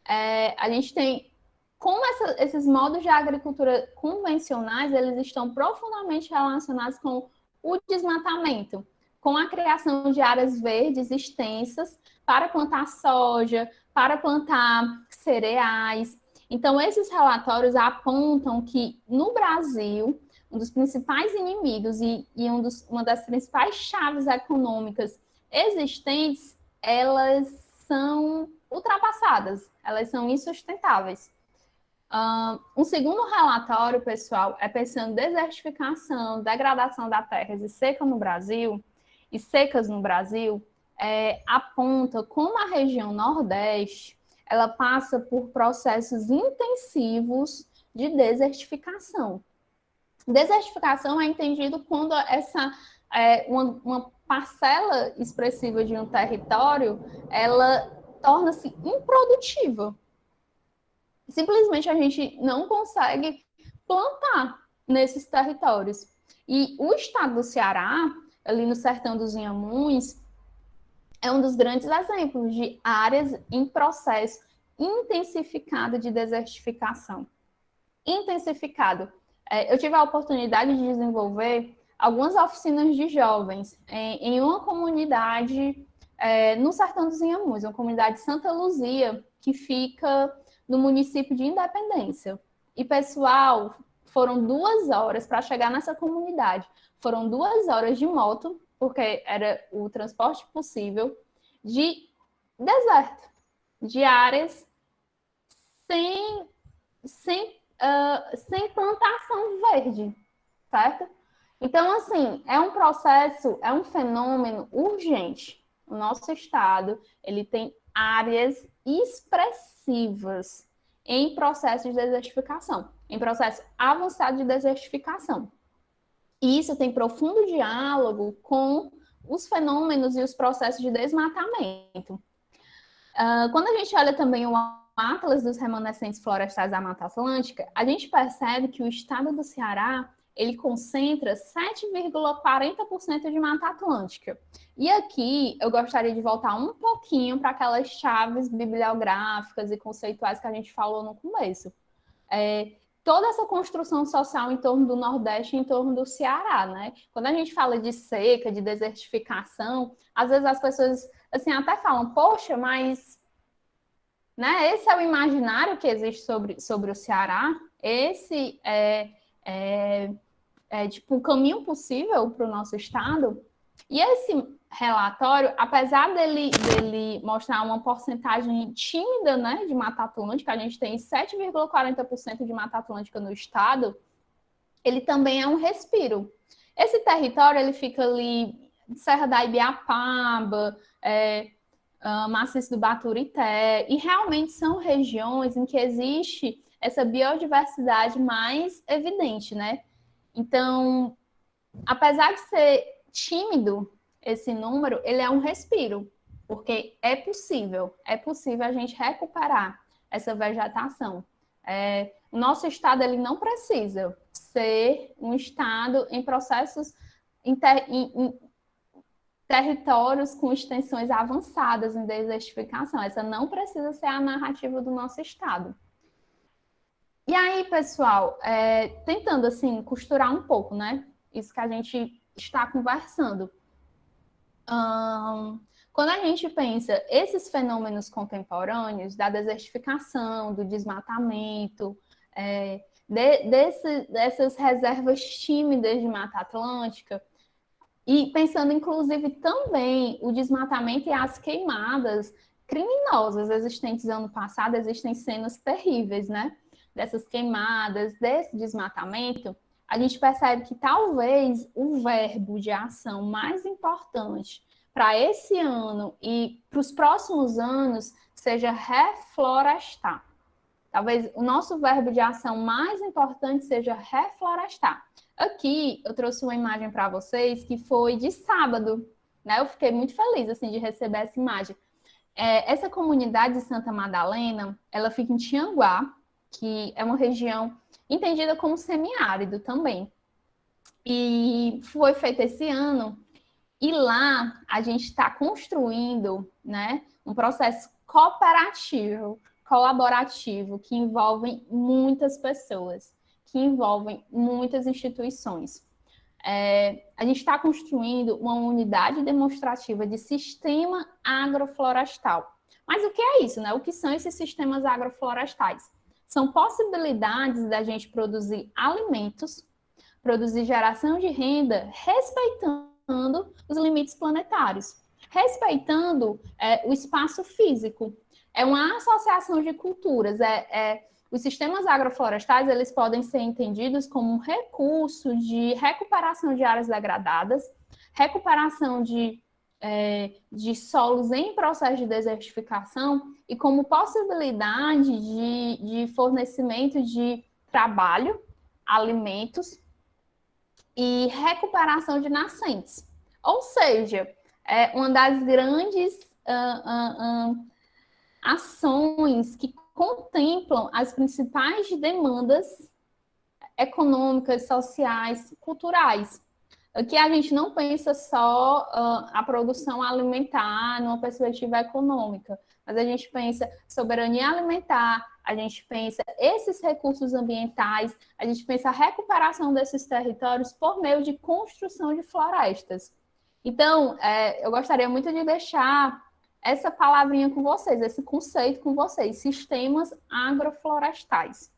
Speaker 4: a gente tem, como esses modos de agricultura convencionais, eles estão profundamente relacionados com o desmatamento, com a criação de áreas verdes extensas para plantar soja, para plantar cereais. Então, esses relatórios apontam que, no Brasil, um dos principais inimigos e uma das principais chaves econômicas existentes, elas são ultrapassadas, elas são insustentáveis. Um segundo relatório, pessoal, é pensando desertificação, degradação da terras e secas no Brasil, aponta como a região Nordeste, ela passa por processos intensivos de desertificação. Desertificação é entendido quando uma parcela expressiva de um território, ela torna-se improdutiva. Simplesmente a gente não consegue plantar nesses territórios. E o estado do Ceará, ali no sertão dos Inhamuns, é um dos grandes exemplos de áreas em processo intensificado de desertificação. Intensificado. Eu tive a oportunidade de desenvolver algumas oficinas de jovens em uma comunidade no sertão dos Inhamuns, uma comunidade de Santa Luzia, que fica no município de Independência. E, pessoal, foram 2 horas para chegar nessa comunidade. Foram 2 horas de moto, porque era o transporte possível, de deserto, de áreas sem plantação verde, certo? Então, assim, é um processo, é um fenômeno urgente. O nosso estado, ele tem áreas expressivas em processo de desertificação, em processo avançado de desertificação. E isso tem profundo diálogo com os fenômenos e os processos de desmatamento. Quando a gente olha também o Atlas dos Remanescentes Florestais da Mata Atlântica, a gente percebe que o estado do Ceará ele concentra 7,40% de Mata Atlântica. E aqui eu gostaria de voltar um pouquinho para aquelas chaves bibliográficas e conceituais que a gente falou no começo. Toda essa construção social em torno do Nordeste, em torno do Ceará, né? Quando a gente fala de seca, de desertificação, às vezes as pessoas assim até falam, poxa, mas né, esse é o imaginário que existe sobre o Ceará, esse é tipo um caminho possível para o nosso estado. E esse relatório, apesar dele mostrar uma porcentagem tímida, né, de Mata Atlântica, a gente tem 7,40% de Mata Atlântica no estado, ele também é um respiro. Esse território ele fica ali Serra da Ibiapaba, Maciço do Baturité, e realmente são regiões em que existe essa biodiversidade mais evidente, né? Então, apesar de ser tímido esse número, ele é um respiro, porque é possível a gente recuperar essa vegetação. O nosso estado ele não precisa ser um estado em processos em territórios com extensões avançadas em desertificação. Essa não precisa ser a narrativa do nosso estado. E aí, pessoal, tentando assim costurar um pouco, né? Isso que a gente está conversando. Quando a gente pensa esses fenômenos contemporâneos da desertificação, do desmatamento, dessas reservas tímidas de Mata Atlântica, e pensando inclusive também o desmatamento e as queimadas criminosas existentes ano passado, existem cenas terríveis, né? Dessas queimadas, desse desmatamento, a gente percebe que talvez o verbo de ação mais importante para esse ano e para os próximos anos seja reflorestar. Talvez o nosso verbo de ação mais importante seja reflorestar. Aqui eu trouxe uma imagem para vocês que foi de sábado, né? Eu fiquei muito feliz assim de receber essa imagem. Essa comunidade de Santa Madalena, ela fica em Tianguá, que é uma região entendida como semiárido também. E foi feito esse ano, e lá a gente está construindo, né, um processo cooperativo, colaborativo, que envolve muitas pessoas, que envolvem muitas instituições. A gente está construindo uma unidade demonstrativa de sistema agroflorestal. Mas o que é isso, né? O que são esses sistemas agroflorestais? São possibilidades da gente produzir alimentos, produzir geração de renda, respeitando os limites planetários, respeitando o espaço físico. É uma associação de culturas. Os sistemas agroflorestais eles podem ser entendidos como um recurso de recuperação de áreas degradadas, recuperação de solos em processo de desertificação e como possibilidade de fornecimento de trabalho, alimentos e recuperação de nascentes. Ou seja, uma das grandes ações que contemplam as principais demandas econômicas, sociais, culturais. Aqui a gente não pensa só a produção alimentar numa perspectiva econômica, mas a gente pensa soberania alimentar, a gente pensa esses recursos ambientais, a gente pensa a recuperação desses territórios por meio de construção de florestas. Então, eu gostaria muito de deixar essa palavrinha com vocês, esse conceito com vocês, sistemas agroflorestais.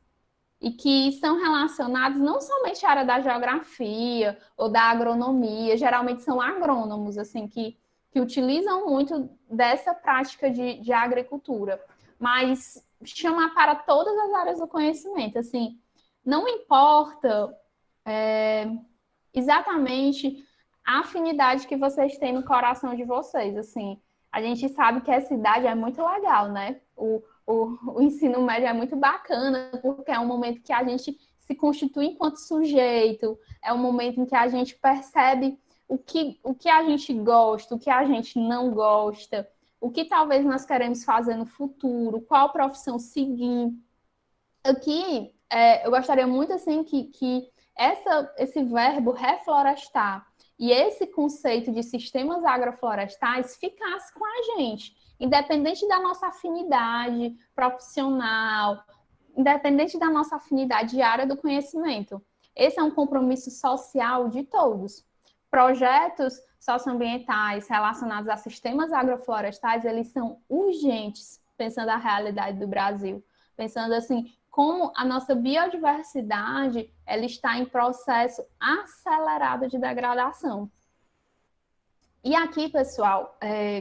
Speaker 4: E que são relacionados não somente à área da geografia ou da agronomia, geralmente são agrônomos, assim, que utilizam muito dessa prática de agricultura, mas chamar para todas as áreas do conhecimento, assim, não importa exatamente a afinidade que vocês têm no coração de vocês. Assim, a gente sabe que essa idade é muito legal, né? O ensino médio é muito bacana, porque é um momento que a gente se constitui enquanto sujeito, é um momento em que a gente percebe o que a gente gosta, o que a gente não gosta, o que talvez nós queremos fazer no futuro, qual profissão seguir. Aqui, eu gostaria muito assim que esse verbo reflorestar e esse conceito de sistemas agroflorestais ficasse com a gente, independente da nossa afinidade profissional, independente da nossa afinidade de área do conhecimento. Esse é um compromisso social de todos. Projetos socioambientais relacionados a sistemas agroflorestais, eles são urgentes, pensando a realidade do Brasil, pensando assim, como a nossa biodiversidade ela está em processo acelerado de degradação. E aqui, pessoal,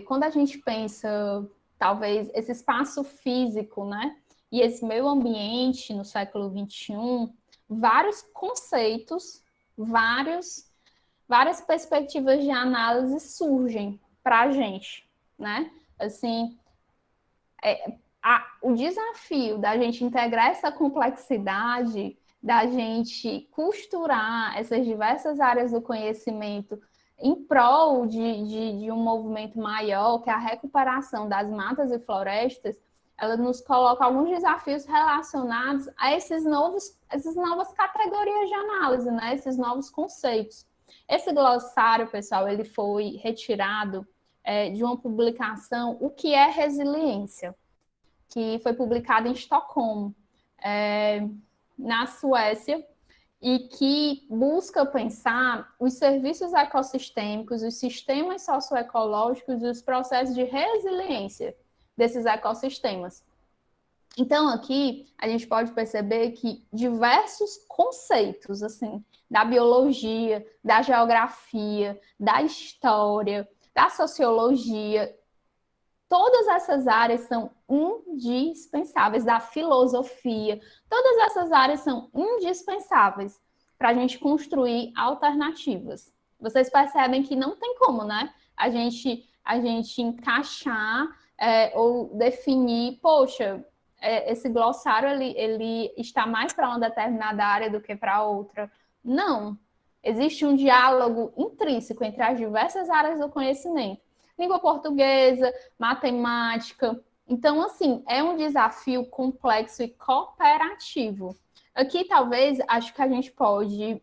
Speaker 4: quando a gente pensa, talvez, esse espaço físico, né, e esse meio ambiente no século XXI, vários conceitos, várias perspectivas de análise surgem para a gente, né? Assim, o desafio da gente integrar essa complexidade, da gente costurar essas diversas áreas do conhecimento em prol de um movimento maior, que é a recuperação das matas e florestas, ela nos coloca alguns desafios relacionados a essas novas categorias de análise, né? Esses novos conceitos. Esse glossário, pessoal, ele foi retirado de uma publicação, O que é Resiliência?, que foi publicado em Estocolmo, na Suécia, e que busca pensar os serviços ecossistêmicos, os sistemas socioecológicos e os processos de resiliência desses ecossistemas. Então, aqui, a gente pode perceber que diversos conceitos, assim, da biologia, da geografia, da história, da sociologia, todas essas áreas são indispensáveis, da filosofia, todas essas áreas são indispensáveis para a gente construir alternativas. Vocês percebem que não tem como, né? A gente encaixar ou definir, poxa, esse glossário ele está mais para uma determinada área do que para outra. Não. Existe um diálogo intrínseco entre as diversas áreas do conhecimento. Língua portuguesa, matemática. Então, assim, é um desafio complexo e cooperativo. Aqui, talvez, acho que a gente pode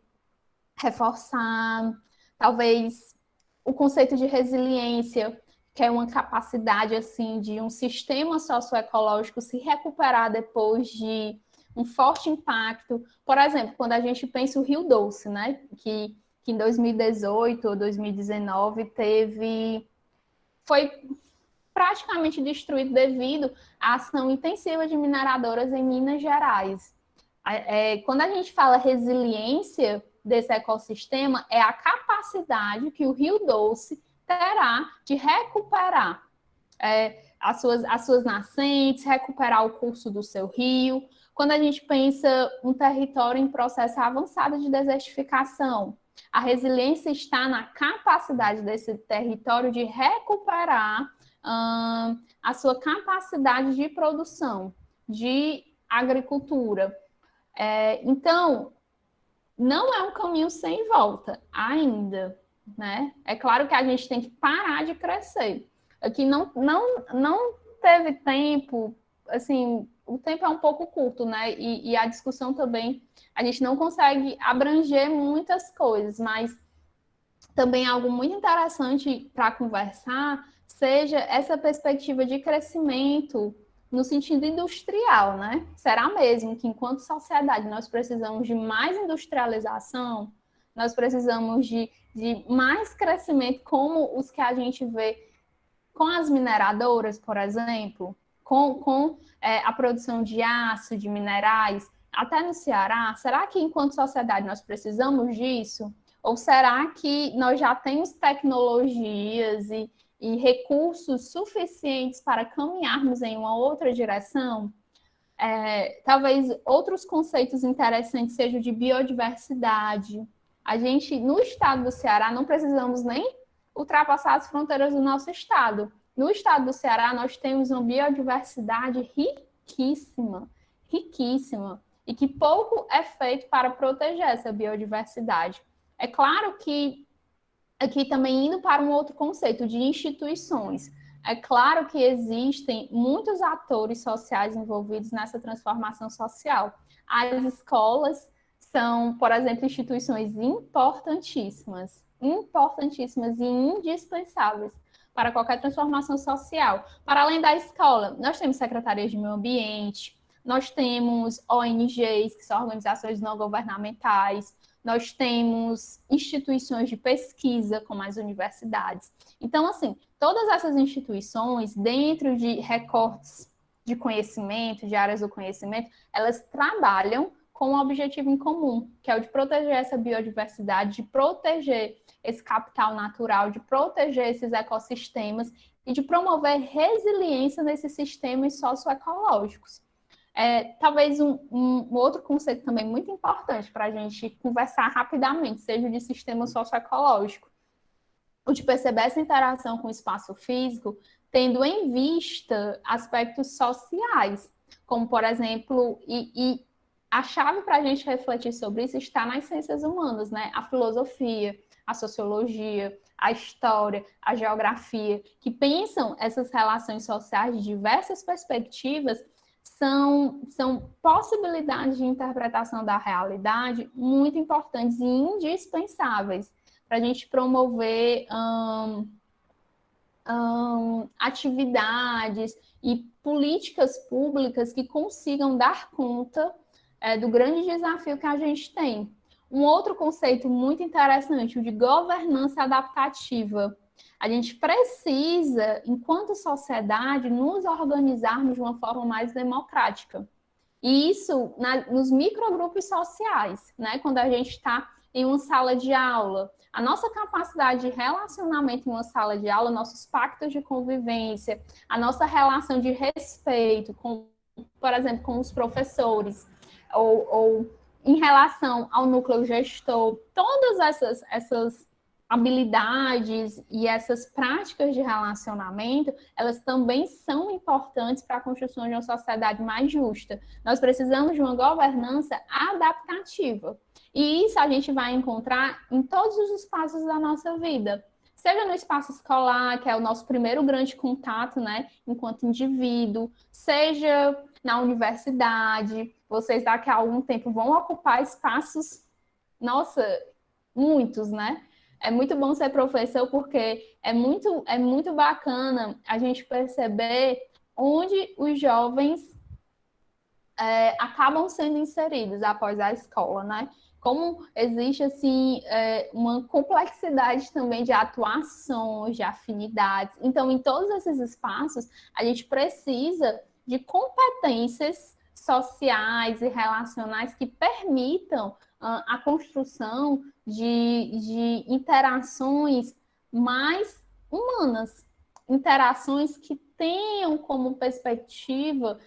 Speaker 4: reforçar, talvez, o conceito de resiliência, que é uma capacidade, assim, de um sistema socioecológico se recuperar depois de um forte impacto. Por exemplo, quando a gente pensa o Rio Doce, né? Que em 2018 ou 2019 foi praticamente destruído devido à ação intensiva de mineradoras em Minas Gerais. Quando a gente fala resiliência desse ecossistema, é a capacidade que o Rio Doce terá de recuperar as suas nascentes, recuperar o curso do seu rio. Quando a gente pensa um território em processo avançado de desertificação, a resiliência está na capacidade desse território de recuperar a sua capacidade de produção, de agricultura. Então, não é um caminho sem volta ainda, né? É claro que a gente tem que parar de crescer. Aqui não teve tempo, assim, o tempo é um pouco curto, né? E a discussão também, a gente não consegue abranger muitas coisas, mas também algo muito interessante para conversar seja essa perspectiva de crescimento no sentido industrial, né? Será mesmo que, enquanto sociedade, nós precisamos de mais industrialização, nós precisamos de mais crescimento, como os que a gente vê com as mineradoras, por exemplo, com a produção de aço, de minerais, até no Ceará? Será que, enquanto sociedade, nós precisamos disso? Ou será que nós já temos tecnologias e recursos suficientes para caminharmos em uma outra direção? Talvez outros conceitos interessantes sejam de biodiversidade, A gente, no estado do Ceará, não precisamos nem ultrapassar as fronteiras do nosso estado. No estado do Ceará, nós temos uma biodiversidade riquíssima, riquíssima, e que pouco é feito para proteger essa biodiversidade. É claro que, aqui também indo para um outro conceito de instituições, é claro que existem muitos atores sociais envolvidos nessa transformação social. As escolas são, por exemplo, instituições importantíssimas e indispensáveis para qualquer transformação social. Para além da escola, nós temos secretarias de meio ambiente, nós temos ONGs, que são organizações não governamentais, nós temos instituições de pesquisa, como as universidades. Então, assim, todas essas instituições, dentro de recortes de conhecimento, de áreas do conhecimento, elas trabalham com um objetivo em comum, que é o de proteger essa biodiversidade, de proteger esse capital natural, de proteger esses ecossistemas e de promover resiliência nesses sistemas socioecológicos. Talvez um outro conceito também muito importante para a gente conversar rapidamente, seja o de sistema socioecológico, o de perceber essa interação com o espaço físico, tendo em vista aspectos sociais, como, por exemplo, a chave para a gente refletir sobre isso está nas ciências humanas, né? A filosofia, a sociologia, a história, a geografia, que pensam essas relações sociais de diversas perspectivas, são possibilidades de interpretação da realidade muito importantes e indispensáveis para a gente promover atividades e políticas públicas que consigam dar conta do grande desafio que a gente tem. Um outro conceito muito interessante, o de governança adaptativa. A gente precisa, enquanto sociedade, nos organizarmos de uma forma mais democrática. E isso nos microgrupos sociais, né? Quando a gente está em uma sala de aula, a nossa capacidade de relacionamento em uma sala de aula, nossos pactos de convivência, a nossa relação de respeito, por exemplo, com os professores, ou em relação ao núcleo gestor, todas essas habilidades e essas práticas de relacionamento, elas também são importantes para a construção de uma sociedade mais justa. Nós precisamos de uma governança adaptativa. E isso a gente vai encontrar em todos os espaços da nossa vida. Seja no espaço escolar, que é o nosso primeiro grande contato, né, enquanto indivíduo, seja na universidade, vocês daqui a algum tempo vão ocupar espaços, nossa, muitos, né? É muito bom ser professor porque é muito bacana a gente perceber onde os jovens acabam sendo inseridos após a escola, né? Como existe, assim, uma complexidade também de atuações, de afinidades. Então, em todos esses espaços, a gente precisa de competências sociais e relacionais que permitam a construção de interações mais humanas, interações que tenham como perspectiva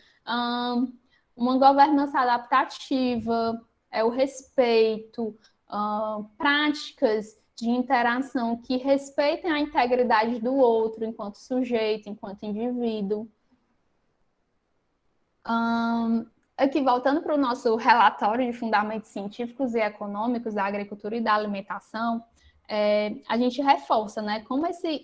Speaker 4: uma governança adaptativa, o respeito, práticas de interação que respeitem a integridade do outro enquanto sujeito, enquanto indivíduo. Aqui, voltando para o nosso relatório de fundamentos científicos e econômicos da agricultura e da alimentação, a gente reforça, né,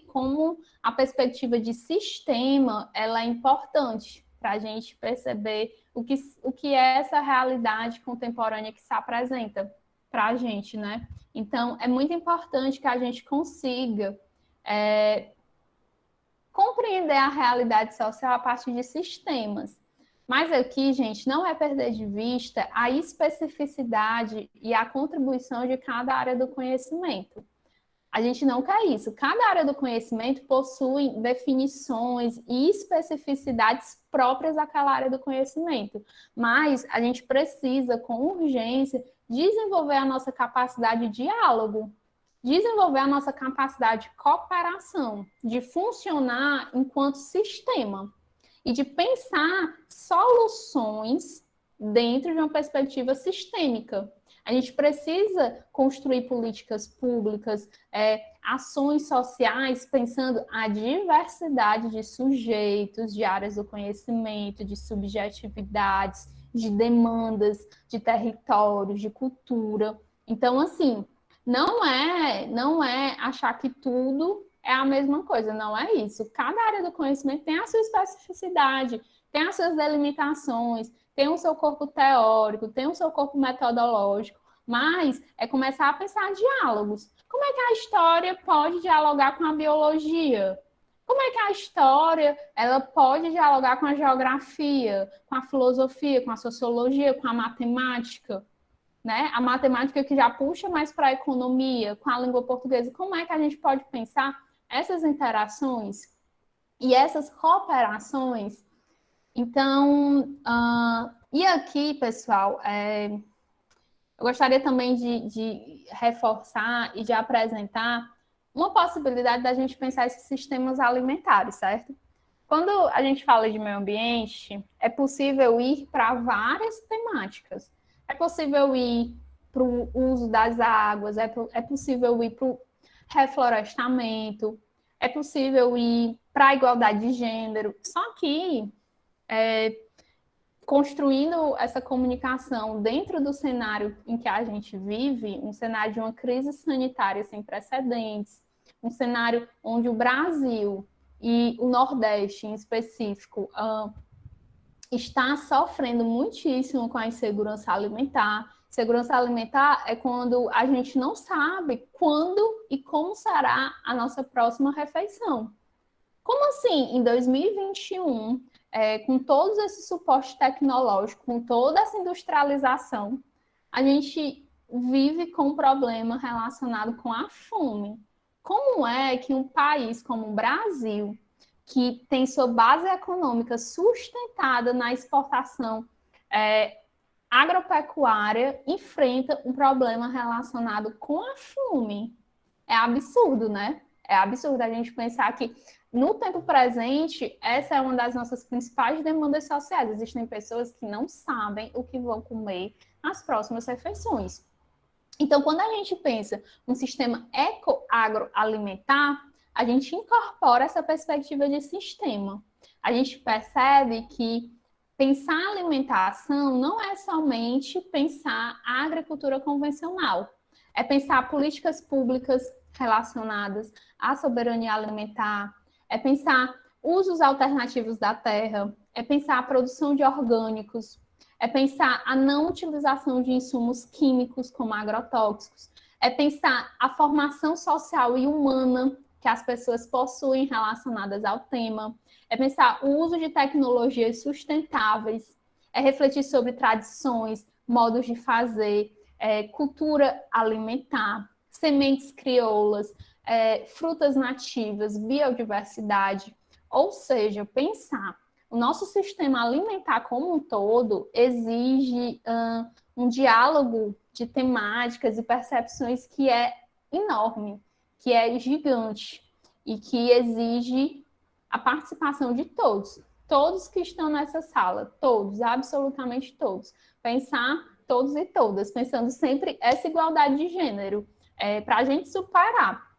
Speaker 4: como a perspectiva de sistema ela é importante para a gente perceber o que é essa realidade contemporânea que se apresenta para a gente, né? Então, é muito importante que a gente consiga compreender a realidade social a partir de sistemas. Mas aqui, gente, não é perder de vista a especificidade e a contribuição de cada área do conhecimento. A gente não quer isso. Cada área do conhecimento possui definições e especificidades próprias daquela área do conhecimento. Mas a gente precisa, com urgência, desenvolver a nossa capacidade de diálogo, desenvolver a nossa capacidade de cooperação, de funcionar enquanto sistema e de pensar soluções dentro de uma perspectiva sistêmica. A gente precisa construir políticas públicas, ações sociais, pensando a diversidade de sujeitos, de áreas do conhecimento, de subjetividades, de demandas, de territórios, de cultura. Então, assim, não é achar que tudo é a mesma coisa, não é isso. Cada área do conhecimento tem a sua especificidade, tem as suas delimitações, tem o seu corpo teórico, tem o seu corpo metodológico, mas é começar a pensar diálogos. Como é que a história pode dialogar com a biologia? Como é que a história ela pode dialogar com a geografia, com a filosofia, com a sociologia, com a matemática? Né? A matemática que já puxa mais para a economia, com a língua portuguesa. Como é que a gente pode pensar essas interações e essas cooperações? Então, e aqui, pessoal, eu gostaria também de reforçar e de apresentar uma possibilidade da gente pensar esses sistemas alimentares, certo? Quando a gente fala de meio ambiente, é possível ir para várias temáticas. É possível ir para o uso das águas, é possível ir para o reflorestamento, é possível ir para a igualdade de gênero. Só que construindo essa comunicação dentro do cenário em que a gente vive, um cenário de uma crise sanitária sem precedentes, um cenário onde o Brasil e o Nordeste, em específico, está sofrendo muitíssimo com a insegurança alimentar. Segurança alimentar é quando a gente não sabe quando e como será a nossa próxima refeição. Como assim, em 2021, com todos esses suportes tecnológicos, com toda essa industrialização, a gente vive com um problema relacionado com a fome? Como é que um país como o Brasil, que tem sua base econômica sustentada na exportação agropecuária, enfrenta um problema relacionado com a fome? É absurdo, né? É absurdo a gente pensar que, no tempo presente, essa é uma das nossas principais demandas sociais. Existem pessoas que não sabem o que vão comer nas próximas refeições. Então, quando a gente pensa um sistema eco-agroalimentar, a gente incorpora essa perspectiva de sistema. A gente percebe que pensar alimentação não é somente pensar a agricultura convencional, é pensar políticas públicas relacionadas à soberania alimentar, é pensar usos alternativos da terra, é pensar a produção de orgânicos, é pensar a não utilização de insumos químicos como agrotóxicos, é pensar a formação social e humana que as pessoas possuem relacionadas ao tema, é pensar o uso de tecnologias sustentáveis, é refletir sobre tradições, modos de fazer, cultura alimentar, sementes crioulas, frutas nativas, biodiversidade, ou seja, pensar o nosso sistema alimentar como um todo exige um diálogo de temáticas e percepções que é enorme, que é gigante e que exige a participação de todos, todos que estão nessa sala, todos, absolutamente todos. Pensar todos e todas, pensando sempre essa igualdade de gênero. Para a gente superar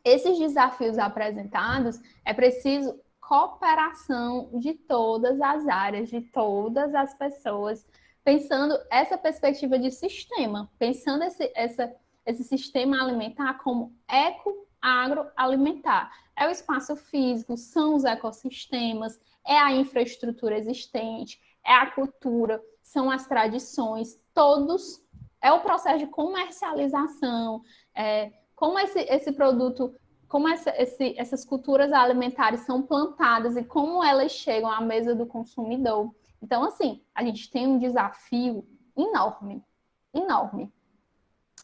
Speaker 4: esses desafios apresentados, é preciso cooperação de todas as áreas, de todas as pessoas, pensando essa perspectiva de sistema, pensando esse sistema alimentar como eco-agroalimentar. É o espaço físico, são os ecossistemas, é a infraestrutura existente, é a cultura, são as tradições, todos, é o processo de comercialização, como esse produto, como essas culturas alimentares são plantadas e como elas chegam à mesa do consumidor. Então, assim, a gente tem um desafio enorme, enorme.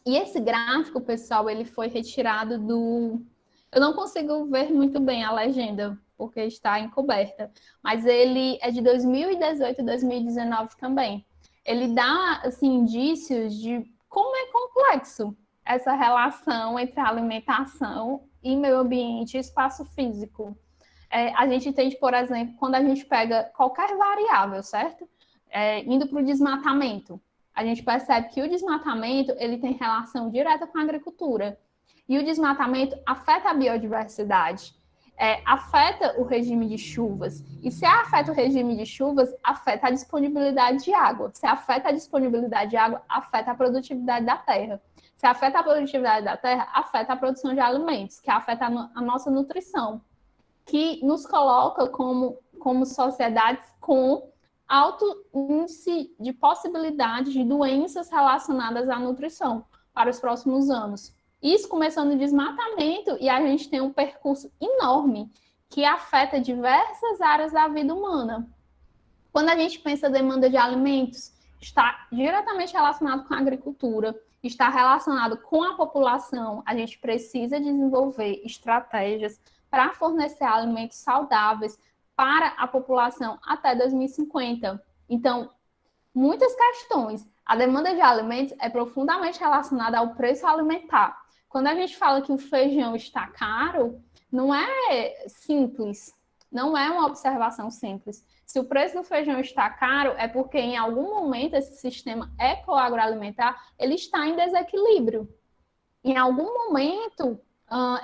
Speaker 4: E esse gráfico, pessoal, ele foi retirado do... Eu não consigo ver muito bem a legenda, porque está encoberta, mas ele é de 2018 e 2019 também. Ele dá, assim, indícios de como é complexo essa relação entre a alimentação e meio ambiente e espaço físico. A gente entende, por exemplo, quando a gente pega qualquer variável, certo? Indo para o desmatamento, a gente percebe que o desmatamento ele tem relação direta com a agricultura. E o desmatamento afeta a biodiversidade, afeta o regime de chuvas. E se afeta o regime de chuvas, afeta a disponibilidade de água. Se afeta a disponibilidade de água, afeta a produtividade da terra. Se afeta a produtividade da terra, afeta a produção de alimentos, que afeta a nossa nutrição, que nos coloca como sociedades com alto índice de possibilidade de doenças relacionadas à nutrição para os próximos anos. Isso começando no desmatamento, e a gente tem um percurso enorme que afeta diversas áreas da vida humana. Quando a gente pensa demanda de alimentos, está diretamente relacionado com a agricultura, está relacionado com a população. A gente precisa desenvolver estratégias para fornecer alimentos saudáveis para a população até 2050. Então, muitas questões. A demanda de alimentos é profundamente relacionada ao preço alimentar. Quando a gente fala que o feijão está caro, não é simples, não é uma observação simples. Se o preço do feijão está caro, é porque em algum momento esse sistema ecoagroalimentar ele está em desequilíbrio. Em algum momento,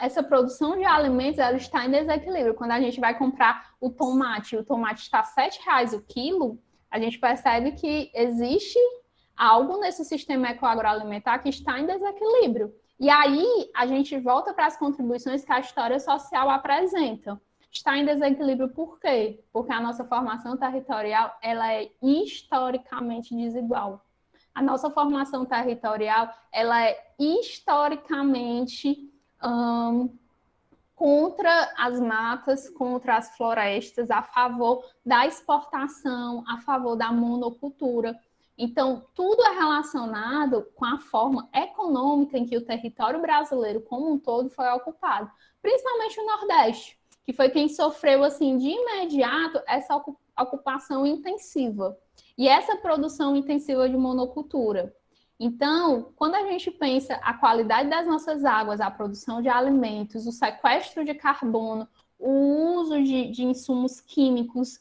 Speaker 4: essa produção de alimentos ela está em desequilíbrio. Quando a gente vai comprar o tomate está R$ 7,00 o quilo, a gente percebe que existe algo nesse sistema ecoagroalimentar que está em desequilíbrio. E aí a gente volta para as contribuições que a história social apresenta. Está em desequilíbrio por quê? Porque a nossa formação territorial ela é historicamente desigual. A nossa formação territorial ela é historicamente contra as matas, contra as florestas, a favor da exportação, a favor da monocultura. Então, tudo é relacionado com a forma econômica em que o território brasileiro como um todo foi ocupado, principalmente o Nordeste, que foi quem sofreu assim de imediato essa ocupação intensiva e essa produção intensiva de monocultura. Então, quando a gente pensa a qualidade das nossas águas, a produção de alimentos, o sequestro de carbono, o uso de insumos químicos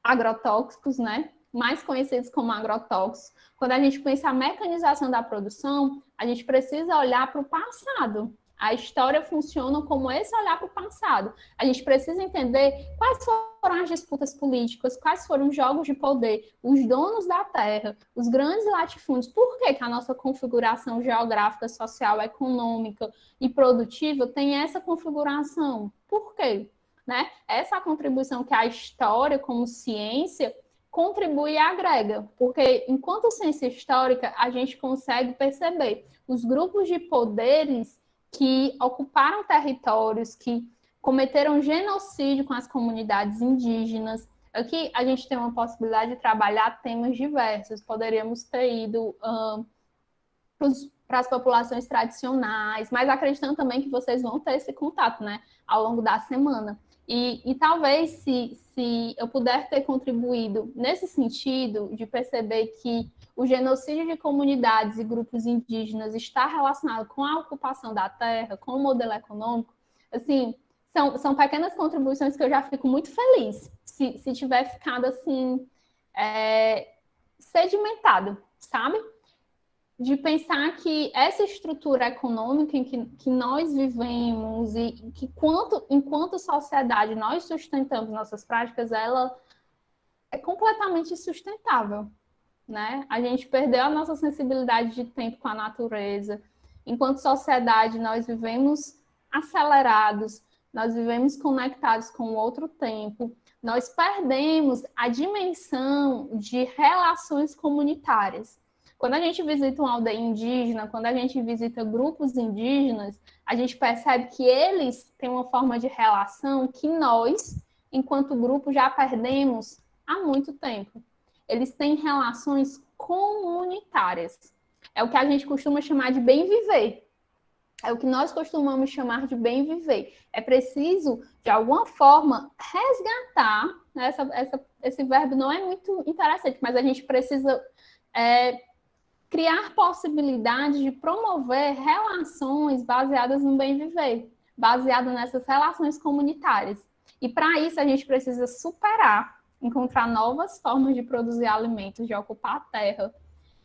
Speaker 4: agrotóxicos, né? Mais conhecidos como agrotóxicos, quando a gente pensa a mecanização da produção, a gente precisa olhar para o passado. A história funciona como esse olhar para o passado. A gente precisa entender quais foram as disputas políticas, quais foram os jogos de poder, os donos da terra, os grandes latifúndios. Por que a nossa configuração geográfica, social, econômica e produtiva tem essa configuração? Por quê? Né? Essa contribuição que a história, como ciência, contribui e agrega, porque enquanto ciência histórica, a gente consegue perceber os grupos de poderes que ocuparam territórios, que cometeram genocídio com as comunidades indígenas. Aqui a gente tem uma possibilidade de trabalhar temas diversos. Poderíamos ter ido para as populações tradicionais, mas acreditando também que vocês vão ter esse contato, né, ao longo da semana. E talvez, se eu puder ter contribuído nesse sentido, de perceber que o genocídio de comunidades e grupos indígenas está relacionado com a ocupação da terra, com o modelo econômico, assim, são pequenas contribuições que eu já fico muito feliz se tiver ficado assim, sedimentado, sabe? De pensar que essa estrutura econômica em que nós vivemos e que enquanto sociedade nós sustentamos nossas práticas, ela é completamente sustentável, né? A gente perdeu a nossa sensibilidade de tempo com a natureza. Enquanto sociedade, nós vivemos acelerados, nós vivemos conectados com o outro tempo, nós perdemos a dimensão de relações comunitárias. Quando a gente visita uma aldeia indígena, quando a gente visita grupos indígenas, a gente percebe que eles têm uma forma de relação que nós, enquanto grupo, já perdemos há muito tempo. Eles têm relações comunitárias. É o que a gente costuma chamar de bem viver. É o que nós costumamos chamar de bem viver. É preciso, de alguma forma, resgatar, né? Esse verbo não é muito interessante, mas a gente precisa criar possibilidades de promover relações baseadas no bem viver, baseado nessas relações comunitárias. E para isso a gente precisa superar, encontrar novas formas de produzir alimentos, de ocupar a terra,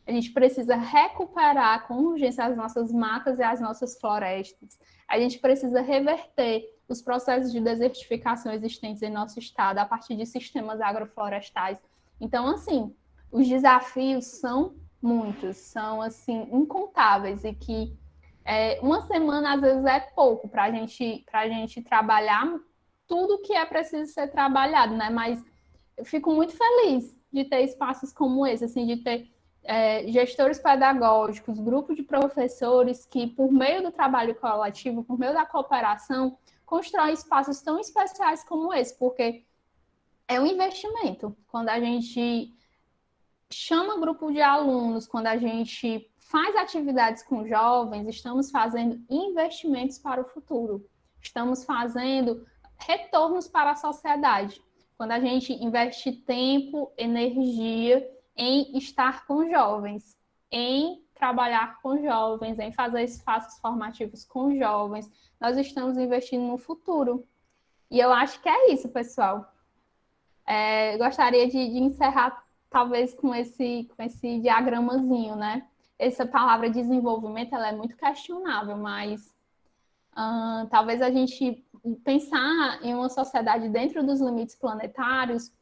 Speaker 4: A gente precisa recuperar com urgência as nossas matas e as nossas florestas. A gente precisa reverter os processos de desertificação existentes em nosso estado a partir de sistemas agroflorestais. Então, assim, os desafios são muitos, são, assim, incontáveis, e que uma semana, às vezes, é pouco para a gente trabalhar tudo que é preciso ser trabalhado, né? Mas eu fico muito feliz de ter espaços como esse, assim, de ter gestores pedagógicos, grupos de professores que, por meio do trabalho coletivo, por meio da cooperação, constroem espaços tão especiais como esse, porque é um investimento. Quando a gente chama grupo de alunos, quando a gente faz atividades com jovens, estamos fazendo investimentos para o futuro, estamos fazendo retornos para a sociedade. Quando a gente investe tempo, energia em estar com jovens, em trabalhar com jovens, em fazer espaços formativos com jovens, nós estamos investindo no futuro. E eu acho que é isso, pessoal. Gostaria de encerrar, talvez, com esse diagramazinho, né? Essa palavra desenvolvimento, ela é muito questionável, mas talvez a gente pensar em uma sociedade dentro dos limites planetários,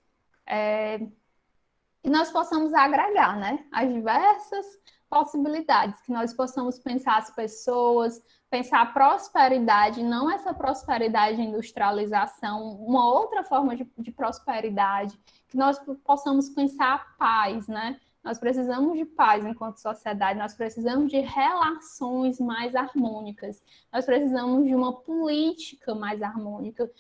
Speaker 4: que nós possamos agregar, né, as diversas possibilidades, que nós possamos pensar as pessoas, pensar a prosperidade, não essa prosperidade de industrialização, uma outra forma de prosperidade, que nós possamos pensar a paz, né? Nós precisamos de paz enquanto sociedade, nós precisamos de relações mais harmônicas, nós precisamos de uma política mais harmônica,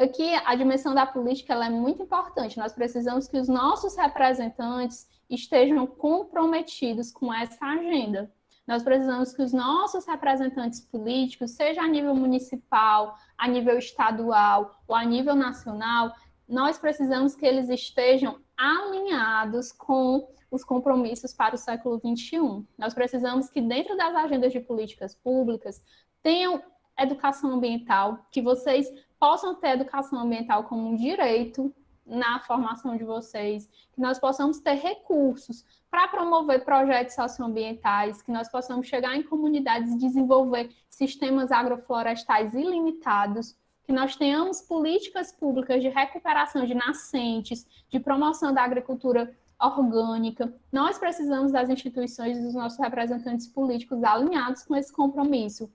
Speaker 4: Aqui, a dimensão da política ela é muito importante. Nós precisamos que os nossos representantes estejam comprometidos com essa agenda. Nós precisamos que os nossos representantes políticos, seja a nível municipal, a nível estadual ou a nível nacional, nós precisamos que eles estejam alinhados com os compromissos para o século XXI. Nós precisamos que, dentro das agendas de políticas públicas, tenham educação ambiental, que vocês possam ter educação ambiental como um direito na formação de vocês, que nós possamos ter recursos para promover projetos socioambientais, que nós possamos chegar em comunidades e desenvolver sistemas agroflorestais ilimitados, que nós tenhamos políticas públicas de recuperação de nascentes, de promoção da agricultura orgânica. Nós precisamos das instituições e dos nossos representantes políticos alinhados com esse compromisso.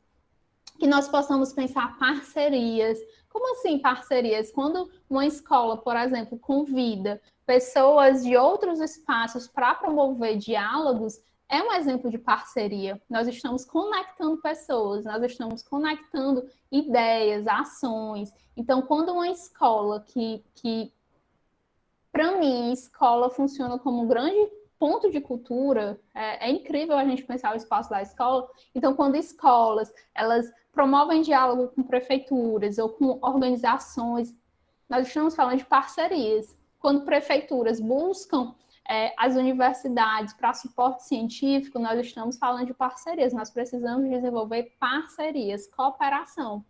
Speaker 4: Que nós possamos pensar parcerias. Como assim parcerias? Quando uma escola, por exemplo, convida pessoas de outros espaços para promover diálogos, é um exemplo de parceria. Nós estamos conectando pessoas, nós estamos conectando ideias, ações. Então, quando uma escola que para mim, escola funciona como um grande ponto de cultura, é incrível a gente pensar o espaço da escola. Então, quando escolas, elas promovem diálogo com prefeituras ou com organizações, nós estamos falando de parcerias. Quando prefeituras buscam as universidades para suporte científico, nós estamos falando de parcerias. Nós precisamos desenvolver parcerias, cooperação.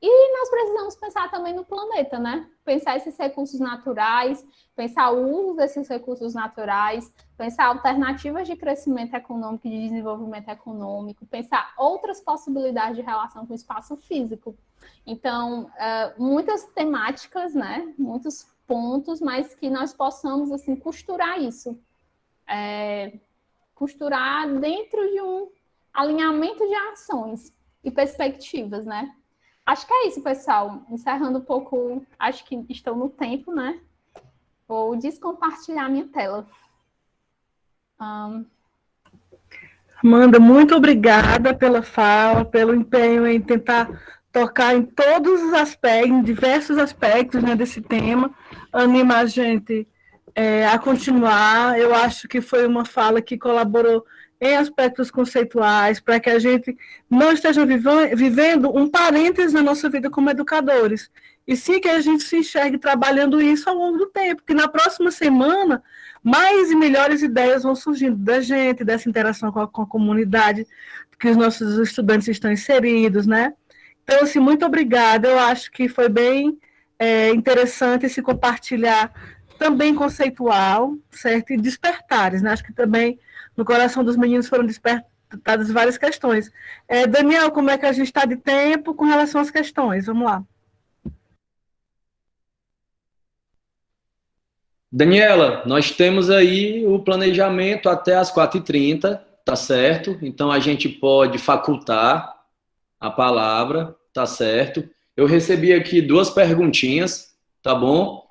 Speaker 4: E nós precisamos pensar também no planeta, né? Pensar esses recursos naturais, pensar o uso desses recursos naturais, pensar alternativas de crescimento econômico e de desenvolvimento econômico, pensar outras possibilidades de relação com o espaço físico. Então, muitas temáticas, né? Muitos pontos, mas que nós possamos, assim, costurar isso. Costurar dentro de um alinhamento de ações e perspectivas, né? Acho que é isso, pessoal. Encerrando um pouco, acho que estou no tempo, né? Vou descompartilhar minha tela.
Speaker 3: Amanda, muito obrigada pela fala, pelo empenho em tentar tocar em todos os aspectos, em diversos aspectos, né, desse tema. Anima a gente a continuar. Eu acho que foi uma fala que colaborou em aspectos conceituais, para que a gente não esteja vivendo um parênteses na nossa vida como educadores, e sim que a gente se enxergue trabalhando isso ao longo do tempo, que na próxima semana mais e melhores ideias vão surgindo da gente, dessa interação com a comunidade, que os nossos estudantes estão inseridos, né? Então, assim, muito obrigada, eu acho que foi bem interessante se compartilhar também conceitual, certo? E despertares, né? Acho que também no coração dos meninos foram despertadas várias questões. Daniel, como é que a gente está de tempo com relação às questões? Vamos lá.
Speaker 1: Daniela, nós temos aí o planejamento até as 4h30, tá certo? Então a gente pode facultar a palavra, tá certo? Eu recebi aqui 2 perguntinhas, tá bom?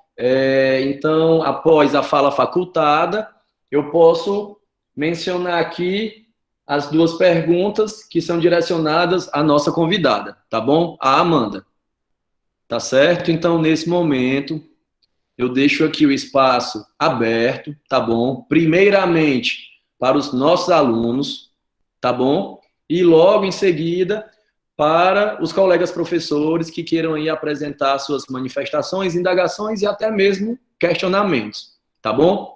Speaker 1: Então, após a fala facultada, eu posso mencionar aqui as 2 perguntas que são direcionadas à nossa convidada, tá bom? A Amanda, tá certo? Então, nesse momento, eu deixo aqui o espaço aberto, tá bom? Primeiramente, para os nossos alunos, tá bom? E logo em seguida, para os colegas professores que queiram aí apresentar suas manifestações, indagações e até mesmo questionamentos, tá bom?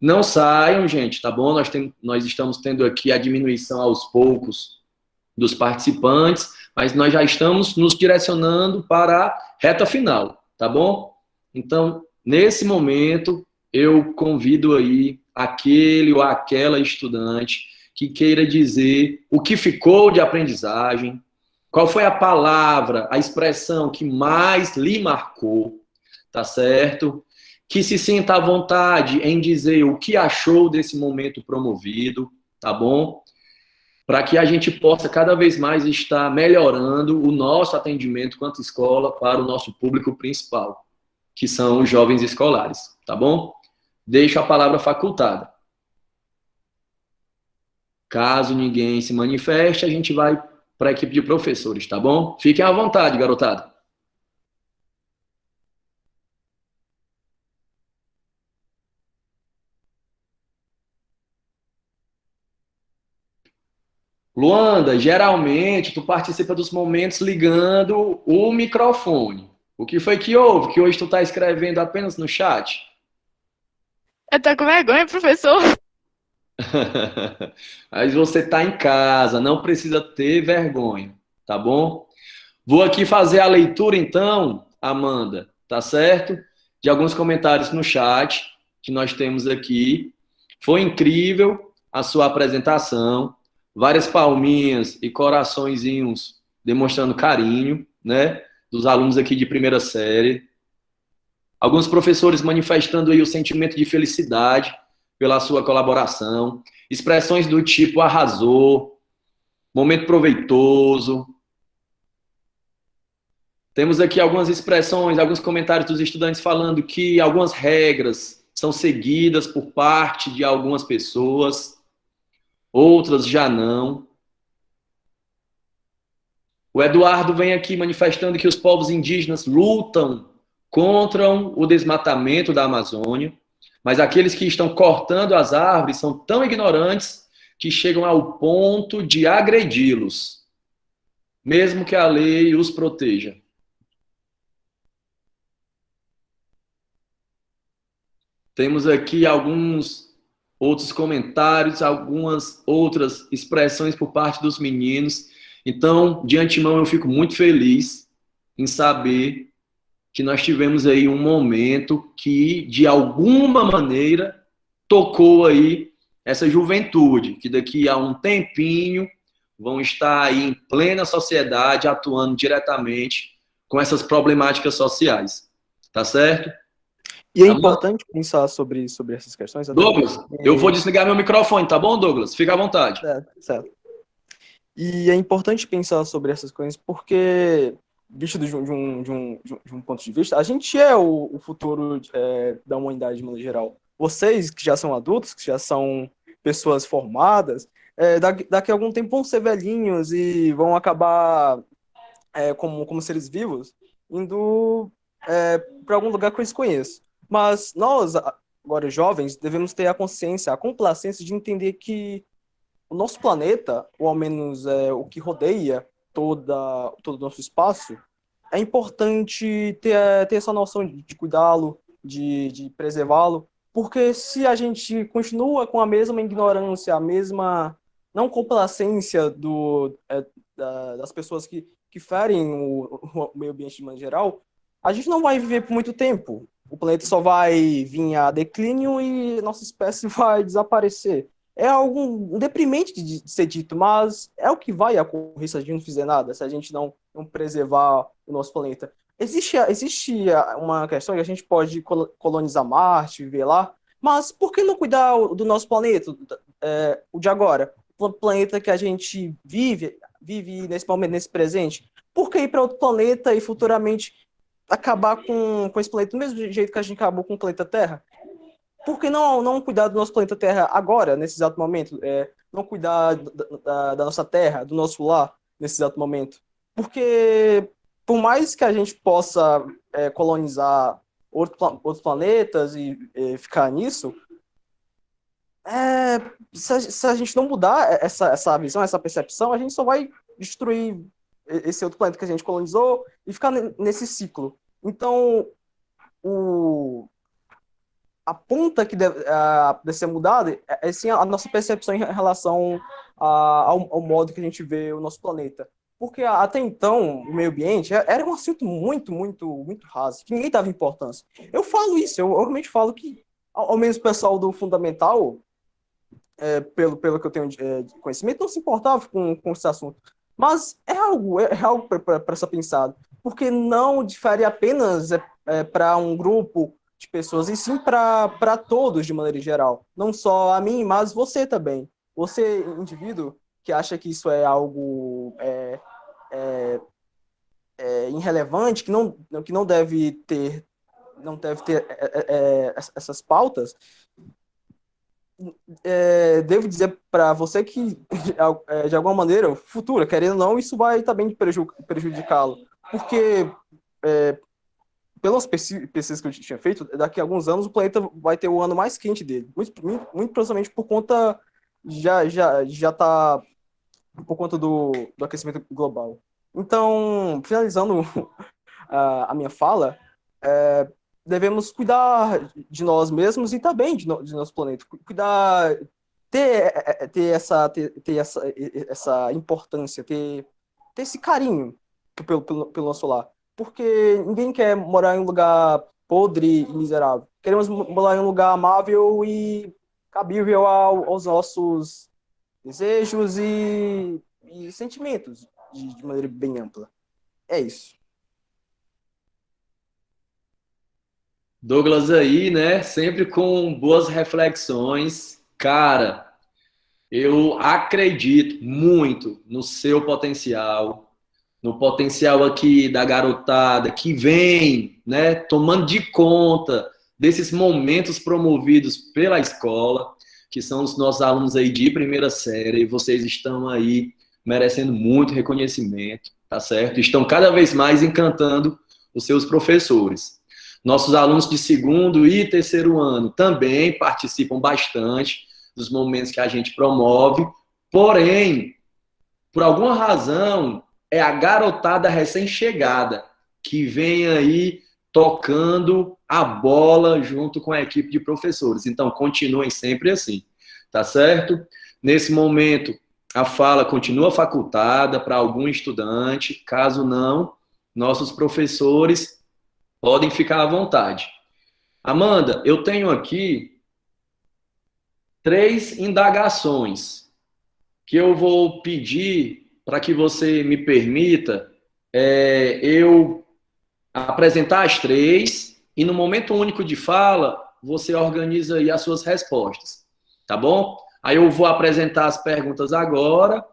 Speaker 1: Não saiam, gente, tá bom? Nós estamos tendo aqui a diminuição aos poucos dos participantes, mas nós já estamos nos direcionando para a reta final, tá bom? Então, nesse momento, eu convido aí aquele ou aquela estudante que queira dizer o que ficou de aprendizagem, qual foi a palavra, a expressão que mais lhe marcou, tá certo? Que se sinta à vontade em dizer o que achou desse momento promovido, tá bom? Para que a gente possa cada vez mais estar melhorando o nosso atendimento quanto escola para o nosso público principal, que são os jovens escolares, tá bom? Deixo a palavra facultada. Caso ninguém se manifeste, a gente vai para a equipe de professores, tá bom? Fiquem à vontade, garotada. Luanda, geralmente tu participa dos momentos ligando o microfone. O que foi que houve? Que hoje tu tá escrevendo apenas no chat?
Speaker 6: Eu tô com vergonha, professor.
Speaker 1: Mas você tá em casa, não precisa ter vergonha, tá bom? Vou aqui fazer a leitura então, Amanda, tá certo? De alguns comentários no chat que nós temos aqui. Foi incrível a sua apresentação, várias palminhas e coraçõezinhos demonstrando carinho, né? Dos alunos aqui de primeira série. Alguns professores manifestando aí o sentimento de felicidade pela sua colaboração. Expressões do tipo arrasou, momento proveitoso. Temos aqui algumas expressões, alguns comentários dos estudantes falando que algumas regras são seguidas por parte de algumas pessoas, outras já não. O Eduardo vem aqui manifestando que os povos indígenas lutam contra o desmatamento da Amazônia, mas aqueles que estão cortando as árvores são tão ignorantes que chegam ao ponto de agredi-los, mesmo que a lei os proteja. Temos aqui alguns outros comentários, algumas outras expressões por parte dos meninos. Então, de antemão, eu fico muito feliz em saber que nós tivemos aí um momento que, de alguma maneira, tocou aí essa juventude, que daqui a um tempinho vão estar aí em plena sociedade, atuando diretamente com essas problemáticas sociais. Tá certo?
Speaker 5: E é importante pensar sobre essas questões.
Speaker 1: Douglas, eu vou desligar meu microfone, tá bom, Douglas? Fica à vontade.
Speaker 5: Certo. E é importante pensar sobre essas coisas porque, visto de um ponto de vista, a gente é o futuro da humanidade de modo geral. Vocês, que já são adultos, que já são pessoas formadas, daqui a algum tempo vão ser velhinhos e vão acabar como seres vivos, indo para algum lugar que eles conheçam. Mas nós, agora jovens, devemos ter a consciência, a complacência de entender que o nosso planeta, ou ao menos o que rodeia todo o nosso espaço, é importante ter essa noção de cuidá-lo, de preservá-lo, porque se a gente continua com a mesma ignorância, a mesma não complacência das pessoas que ferem o meio ambiente de maneira geral, a gente não vai viver por muito tempo. o planeta só vai vir a declínio e nossa espécie vai desaparecer. É algo deprimente de ser dito, mas é o que vai ocorrer se a gente não fizer nada, se a gente não preservar o nosso planeta. Existe uma questão que a gente pode colonizar Marte, viver lá, mas por que não cuidar do nosso planeta, o de agora? O planeta que a gente vive nesse momento, nesse presente. Por que ir para outro planeta e futuramente acabar com esse planeta do mesmo jeito que a gente acabou com o planeta Terra? Por que não cuidar do nosso planeta Terra agora, nesse exato momento? Não cuidar da nossa Terra, do nosso lar, nesse exato momento? Porque, por mais que a gente possa colonizar outros planetas e ficar nisso, se a gente não mudar essa visão, essa percepção, a gente só vai destruir esse outro planeta que a gente colonizou e ficar nesse ciclo. Então, a ponta que deve ser mudada é sim a nossa percepção em relação ao modo que a gente vê o nosso planeta. Porque até então, o meio ambiente era um assunto muito, muito, muito raso, que ninguém dava importância. Eu falo isso, eu realmente falo que, ao menos o pessoal do fundamental, pelo que eu tenho de conhecimento, não se importava com esse assunto. Mas é algo para ser pensado. Porque não difere apenas para um grupo de pessoas, e sim para todos de maneira geral. Não só a mim, mas você também. Você, indivíduo, que acha que isso é algo irrelevante, que não deve ter essas pautas, devo dizer para você que, de alguma maneira, futura, querendo ou não, isso vai também prejudicá-lo. Porque, pelas pesquisas que eu tinha feito, daqui a alguns anos o planeta vai ter o ano mais quente dele. Muito provavelmente por conta, já tá por conta do aquecimento global. Então, finalizando a minha fala, devemos cuidar de nós mesmos e também de nosso planeta. Cuidar, ter essa importância, ter esse carinho pelo nosso lar. Porque ninguém quer morar em um lugar podre e miserável. Queremos morar em um lugar amável e cabível aos nossos desejos e sentimentos de maneira bem ampla. É isso.
Speaker 1: Douglas aí, né? Sempre com boas reflexões. Cara, eu acredito muito no seu potencial, no potencial aqui da garotada que vem, né, tomando de conta desses momentos promovidos pela escola, que são os nossos alunos aí de primeira série, e vocês estão aí merecendo muito reconhecimento, tá certo? Estão cada vez mais encantando os seus professores. Nossos alunos de segundo e terceiro ano também participam bastante dos momentos que a gente promove, porém, por alguma razão, é a garotada recém-chegada que vem aí tocando a bola junto com a equipe de professores. Então, continuem sempre assim, tá certo? Nesse momento, a fala continua facultada para algum estudante. Caso não, nossos professores podem ficar à vontade. Amanda, eu tenho aqui 3 indagações que eu vou pedir para que você me permita eu apresentar as 3 e no momento único de fala você organiza aí as suas respostas, tá bom? Aí eu vou apresentar as perguntas agora,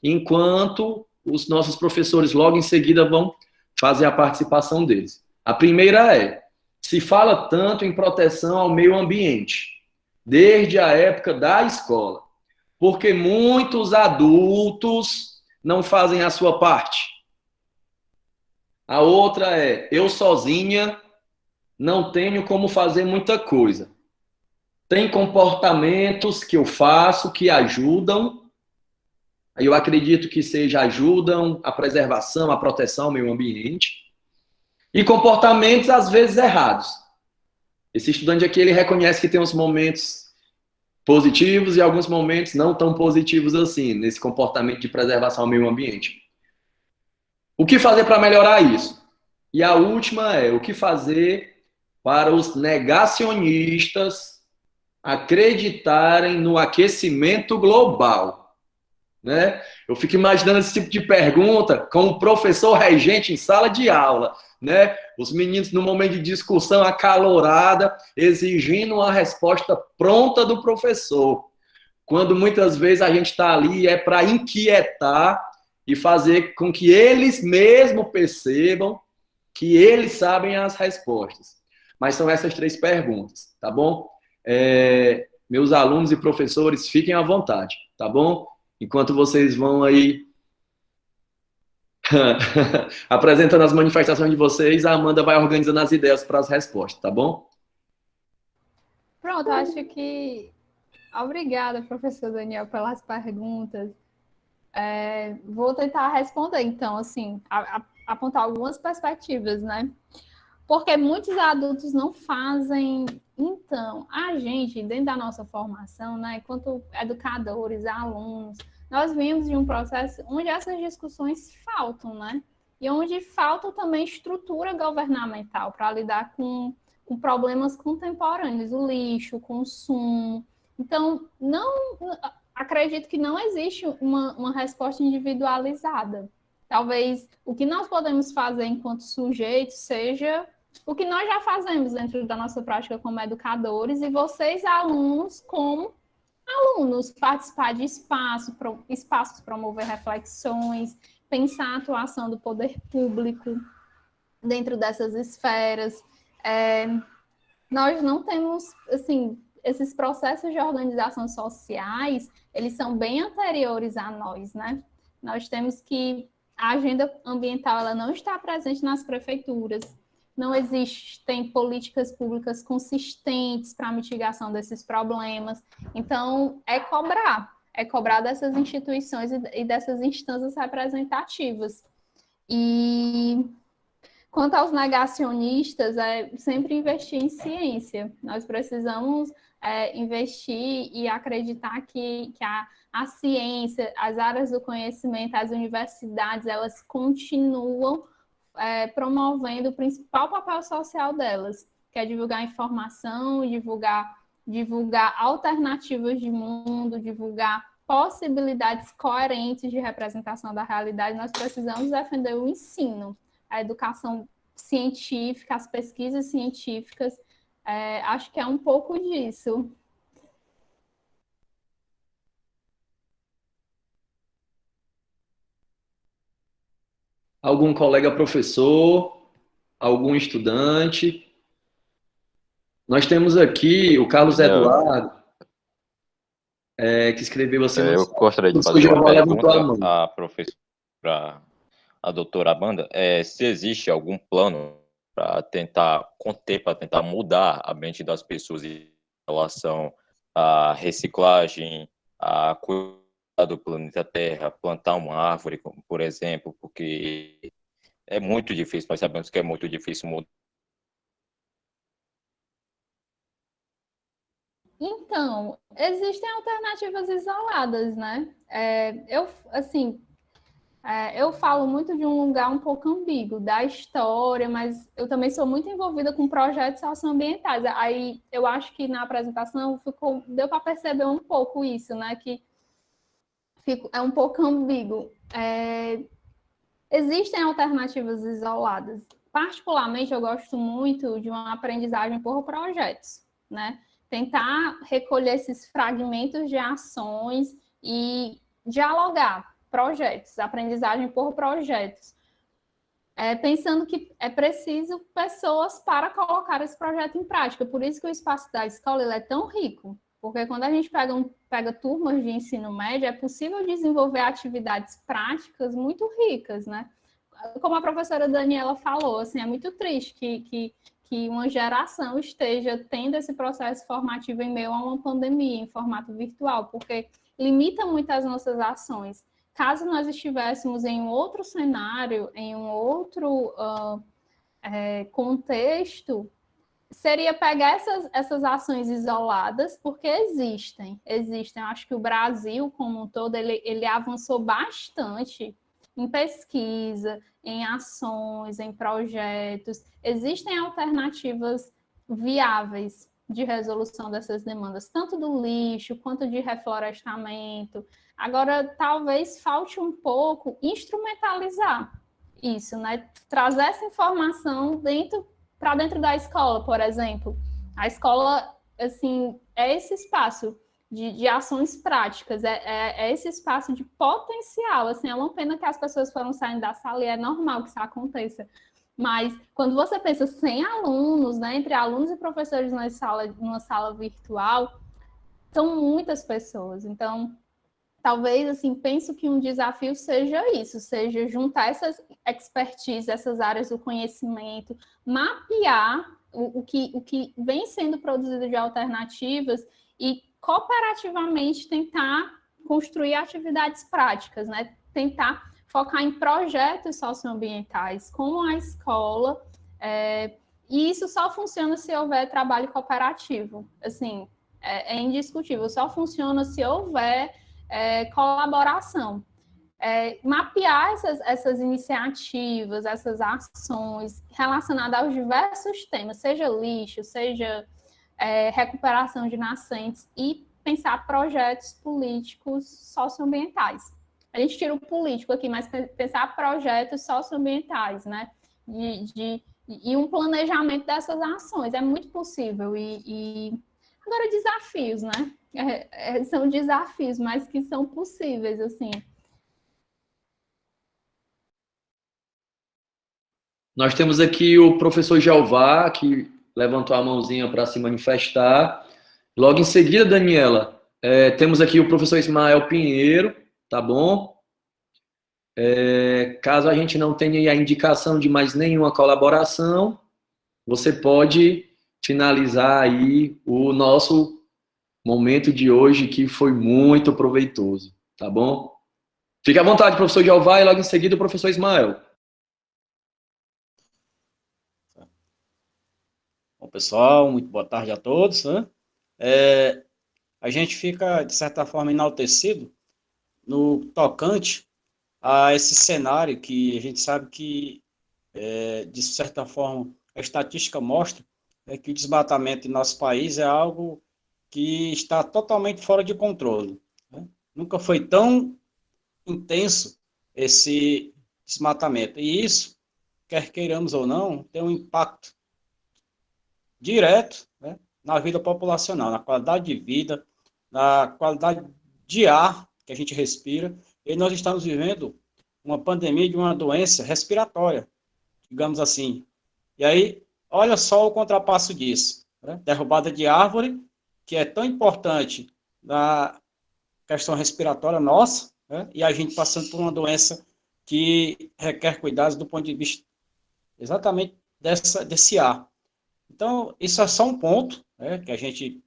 Speaker 1: enquanto os nossos professores logo em seguida vão fazer a participação deles. A primeira se fala tanto em proteção ao meio ambiente, desde a época da escola, porque muitos adultos não fazem a sua parte. A outra eu sozinha não tenho como fazer muita coisa. Tem comportamentos que eu faço que ajudam, eu acredito que ajudam a preservação, a proteção ao meio ambiente, e comportamentos às vezes errados. Esse estudante aqui, ele reconhece que tem uns momentos positivos e alguns momentos não tão positivos assim, nesse comportamento de preservação ao meio ambiente. O que fazer para melhorar isso? E a última o que fazer para os negacionistas acreditarem no aquecimento global, né? Eu fico imaginando esse tipo de pergunta com o professor regente em sala de aula, né? Os meninos, no momento de discussão acalorada, exigindo uma resposta pronta do professor, quando muitas vezes a gente está ali é para inquietar e fazer com que eles mesmos percebam que eles sabem as respostas. Mas são essas 3 perguntas, tá bom? Meus alunos e professores, fiquem à vontade, tá bom? Enquanto vocês vão aí apresentando as manifestações de vocês, a Amanda vai organizando as ideias para as respostas, tá bom?
Speaker 4: Pronto, acho que... Obrigada, professor Daniel, pelas perguntas. Vou tentar responder, então, assim, apontar algumas perspectivas, né? Porque muitos adultos não fazem. Então, a gente, dentro da nossa formação, né, enquanto educadores, alunos, nós vimos de um processo onde essas discussões faltam, né? E onde falta também estrutura governamental para lidar com problemas contemporâneos, o lixo, o consumo. Então, acredito que não existe uma resposta individualizada. Talvez o que nós podemos fazer enquanto sujeitos seja o que nós já fazemos dentro da nossa prática como educadores e vocês, alunos, como alunos, participar de espaços, promover reflexões, pensar a atuação do poder público dentro dessas esferas. Nós não temos, assim, esses processos de organização sociais, eles são bem anteriores a nós, né? Nós temos que a agenda ambiental ela não está presente nas prefeituras, não existem políticas públicas consistentes para a mitigação desses problemas. Então, é cobrar dessas instituições e dessas instâncias representativas. E quanto aos negacionistas, sempre investir em ciência. Nós precisamos investir e acreditar que a ciência, as áreas do conhecimento, as universidades, elas continuam promovendo o principal papel social delas, que é divulgar informação, divulgar alternativas de mundo, divulgar possibilidades coerentes de representação da realidade. Nós precisamos defender o ensino, a educação científica, as pesquisas científicas. Acho que é um pouco disso.
Speaker 1: Algum colega professor, algum estudante? Nós temos aqui o Carlos Eduardo, que escreveu assim...
Speaker 7: Eu gostaria de fazer uma pergunta à professora, a doutora Amanda, se existe algum plano para tentar conter, para tentar mudar a mente das pessoas em relação à reciclagem, a cuidar do planeta Terra, plantar uma árvore, por exemplo, porque é muito difícil, nós sabemos que é muito difícil mudar.
Speaker 4: Então, existem alternativas isoladas, né? Eu falo muito de um lugar um pouco ambíguo, da história, mas eu também sou muito envolvida com projetos socioambientais. Aí eu acho que na apresentação deu para perceber um pouco isso, né? Que é um pouco ambíguo. Existem alternativas isoladas. Particularmente, eu gosto muito de uma aprendizagem por projetos, né? Tentar recolher esses fragmentos de ações e dialogar projetos, aprendizagem por projetos. Pensando que é preciso pessoas para colocar esse projeto em prática. Por isso que o espaço da escola ele é tão rico. Porque quando a gente pega turmas de ensino médio, é possível desenvolver atividades práticas muito ricas, né? Como a professora Daniela falou, assim, é muito triste que uma geração esteja tendo esse processo formativo em meio a uma pandemia, em formato virtual, porque limita muito as nossas ações. Caso nós estivéssemos em um outro cenário, em um outro contexto, seria pegar essas ações isoladas, porque existem. Eu acho que o Brasil, como um todo, ele avançou bastante em pesquisa, em ações, em projetos. Existem alternativas viáveis de resolução dessas demandas, tanto do lixo quanto de reflorestamento. Agora, talvez falte um pouco instrumentalizar isso, né? Trazer essa informação para dentro da escola, por exemplo. A escola, assim, é esse espaço de ações práticas, é esse espaço de potencial, assim, é uma pena que as pessoas foram saindo da sala e é normal que isso aconteça. Mas quando você pensa 100 alunos, né, entre alunos e professores numa sala virtual, são muitas pessoas. Então, talvez, assim, penso que um desafio seja isso, seja juntar essas expertise, essas áreas do conhecimento, mapear o que vem sendo produzido de alternativas e cooperativamente tentar construir atividades práticas, né? Tentar focar em projetos socioambientais com a escola, e isso só funciona se houver trabalho cooperativo. Assim, é indiscutível, só funciona se houver colaboração. Mapear essas iniciativas, essas ações relacionadas aos diversos temas, seja lixo, seja recuperação de nascentes, e pensar projetos políticos socioambientais. A gente tira o político aqui, mas pensar projetos socioambientais, né? E um planejamento dessas ações. É muito possível. Agora, desafios, né? São desafios, mas que são possíveis, assim.
Speaker 1: Nós temos aqui o professor Jeová, que levantou a mãozinha para se manifestar. Logo em seguida, Daniela, temos aqui o professor Ismael Pinheiro, tá bom? Caso a gente não tenha a indicação de mais nenhuma colaboração, você pode finalizar aí o nosso momento de hoje, que foi muito proveitoso, tá bom? Fique à vontade, professor Jeová, e logo em seguida o professor Ismael.
Speaker 8: Bom, pessoal, muito boa tarde a todos, né? A gente fica, de certa forma, enaltecido no tocante a esse cenário que a gente sabe que, de certa forma, a estatística mostra que o desmatamento em nosso país é algo que está totalmente fora de controle, né? Nunca foi tão intenso esse desmatamento. E isso, quer queiramos ou não, tem um impacto direto, né, na vida populacional, na qualidade de vida, na qualidade de ar que a gente respira. E nós estamos vivendo uma pandemia de uma doença respiratória, digamos assim. E aí, olha só o contrapasso disso, né? Derrubada de árvore, que é tão importante na questão respiratória nossa, né? E a gente passando por uma doença que requer cuidados do ponto de vista exatamente desse ar. Então, isso é só um ponto, né, que a gente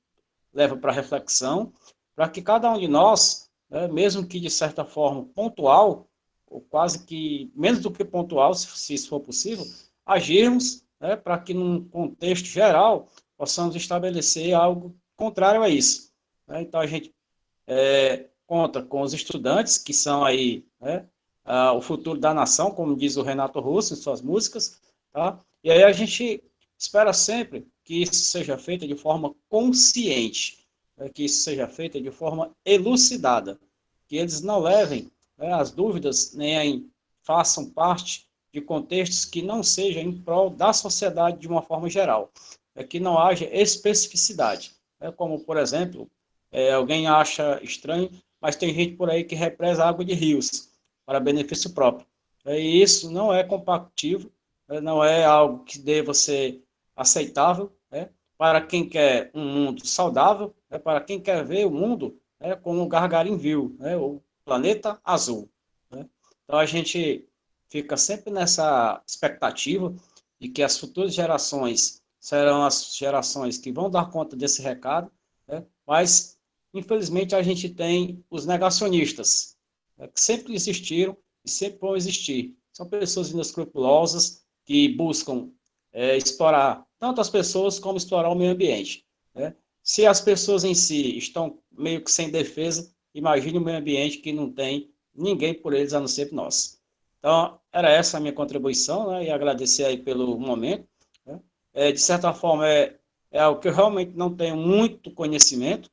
Speaker 8: leva para reflexão, para que cada um de nós, né, mesmo que de certa forma pontual, ou quase que menos do que pontual, se isso for possível, agirmos, né, para que num contexto geral possamos estabelecer algo contrário a isso, né? Então, a gente conta com os estudantes, que são aí, né, o futuro da nação, como diz o Renato Russo em suas músicas, tá? E aí a gente espera sempre que isso seja feito de forma consciente, que isso seja feito de forma elucidada, que eles não levem as dúvidas, nem façam parte de contextos que não sejam em prol da sociedade de uma forma geral, que não haja especificidade, como, por exemplo, alguém acha estranho, mas tem gente por aí que represa água de rios para benefício próprio. E isso não é compatível, não é algo que deva ser aceitável, né, para quem quer um mundo saudável, para quem quer ver o mundo como o Gagarin viu, o planeta azul, né? Então a gente fica sempre nessa expectativa de que as futuras gerações serão as gerações que vão dar conta desse recado, né? Mas infelizmente a gente tem os negacionistas, que sempre existiram e sempre vão existir. São pessoas inescrupulosas que buscam explorar tanto as pessoas como explorar o meio ambiente, né? Se as pessoas em si estão meio que sem defesa, imagine o meio ambiente que não tem ninguém por eles a não ser por nós. Então, era essa a minha contribuição, né? E agradecer aí pelo momento, né? De certa forma, é algo que eu realmente não tenho muito conhecimento,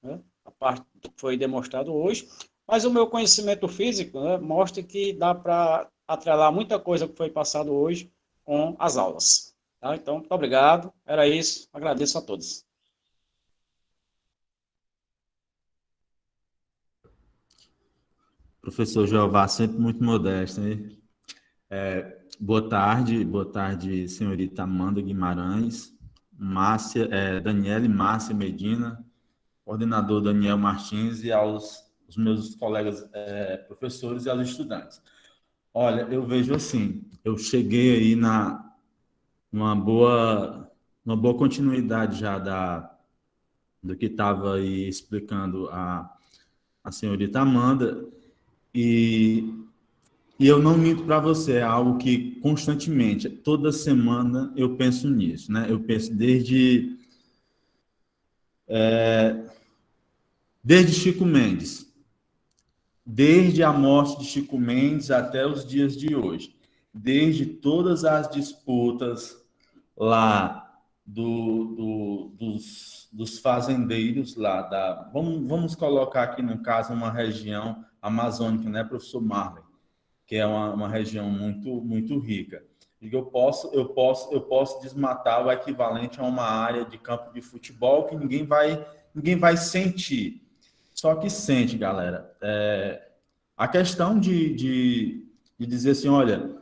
Speaker 8: né? A parte que foi demonstrado hoje, mas o meu conhecimento físico, né, mostra que dá para atrelar muita coisa que foi passado hoje com as aulas. Tá? Então, muito obrigado. Era isso. Agradeço a todos.
Speaker 9: Professor Jeová, sempre muito modesto, hein? Boa tarde, senhorita Amanda Guimarães, Daniele Márcia Medina, coordenador Daniel Martins e aos os meus colegas professores e aos estudantes. Olha, eu vejo assim, eu cheguei aí numa boa continuidade já do que estava aí explicando a senhorita Amanda, e eu não minto para você, é algo que constantemente, toda semana, eu penso nisso, né? Eu penso desde Chico Mendes, desde a morte de Chico Mendes até os dias de hoje, desde todas as disputas lá dos fazendeiros lá vamos colocar aqui no caso uma região amazônica, né, professor Marley, que é uma região muito rica. E eu posso desmatar o equivalente a uma área de campo de futebol que ninguém vai sentir. Só que sente, galera. A questão de dizer assim, olha,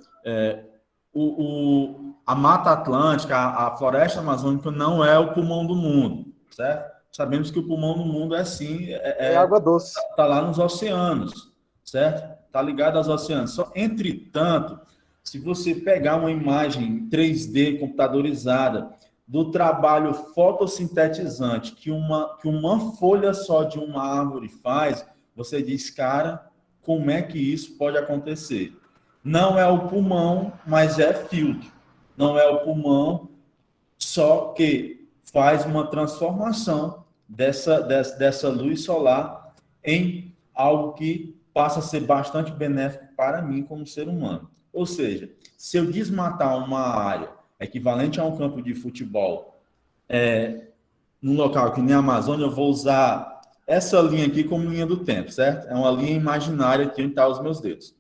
Speaker 9: a Mata Atlântica, a floresta amazônica não é o pulmão do mundo, certo? Sabemos que o pulmão do mundo é sim...
Speaker 5: É água doce.
Speaker 9: Está lá nos oceanos, certo? Está ligado aos oceanos. Só, entretanto, se você pegar uma imagem 3D computadorizada do trabalho fotossintetizante que uma folha só de uma árvore faz, você diz, cara, como é que isso pode acontecer? Não é o pulmão, mas é filtro. Não é o pulmão, só que faz uma transformação dessa luz solar em algo que passa a ser bastante benéfico para mim como ser humano. Ou seja, se eu desmatar uma área equivalente a um campo de futebol num local que nem a Amazônia, eu vou usar essa linha aqui como linha do tempo, certo? É uma linha imaginária aqui onde estão os meus dedos.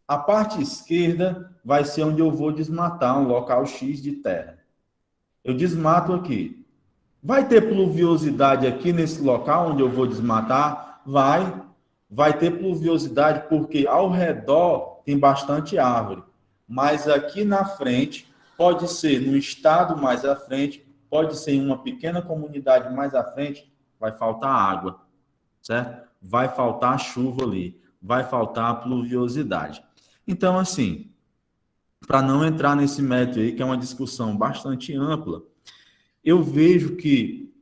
Speaker 9: A parte esquerda vai ser onde eu vou desmatar um local X de terra. Eu desmato aqui. Vai ter pluviosidade aqui nesse local onde eu vou desmatar? Vai ter pluviosidade porque ao redor tem bastante árvore. Mas aqui na frente, pode ser no estado mais à frente, pode ser em uma pequena comunidade mais à frente, vai faltar água, certo? Vai faltar chuva ali, vai faltar pluviosidade. Então, assim, para não entrar nesse mérito aí, que é uma discussão bastante ampla, eu vejo que,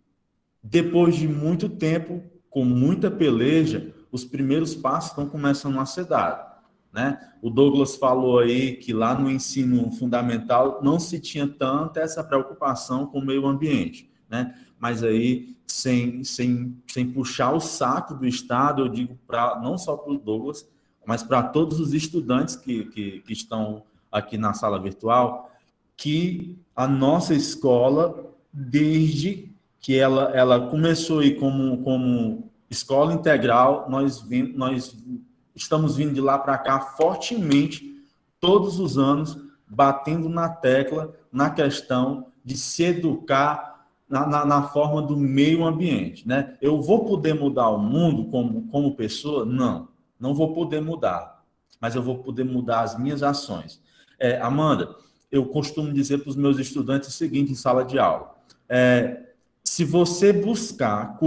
Speaker 9: depois de muito tempo, com muita peleja, os primeiros passos estão começando a ser dados, né? O Douglas falou aí que lá no ensino fundamental não se tinha tanta essa preocupação com o meio ambiente, né? Mas aí, sem puxar o saco do Estado, eu digo não só para o Douglas, mas para todos os estudantes que estão aqui na sala virtual, que a nossa escola, desde que ela começou aí como escola integral, nós estamos vindo de lá para cá fortemente, todos os anos, batendo na tecla, na questão de se educar na forma do meio ambiente, né? Eu vou poder mudar o mundo como pessoa? Não vou poder mudar, mas eu vou poder mudar as minhas ações. Amanda, eu costumo dizer para os meus estudantes o seguinte em sala de aula: se você buscar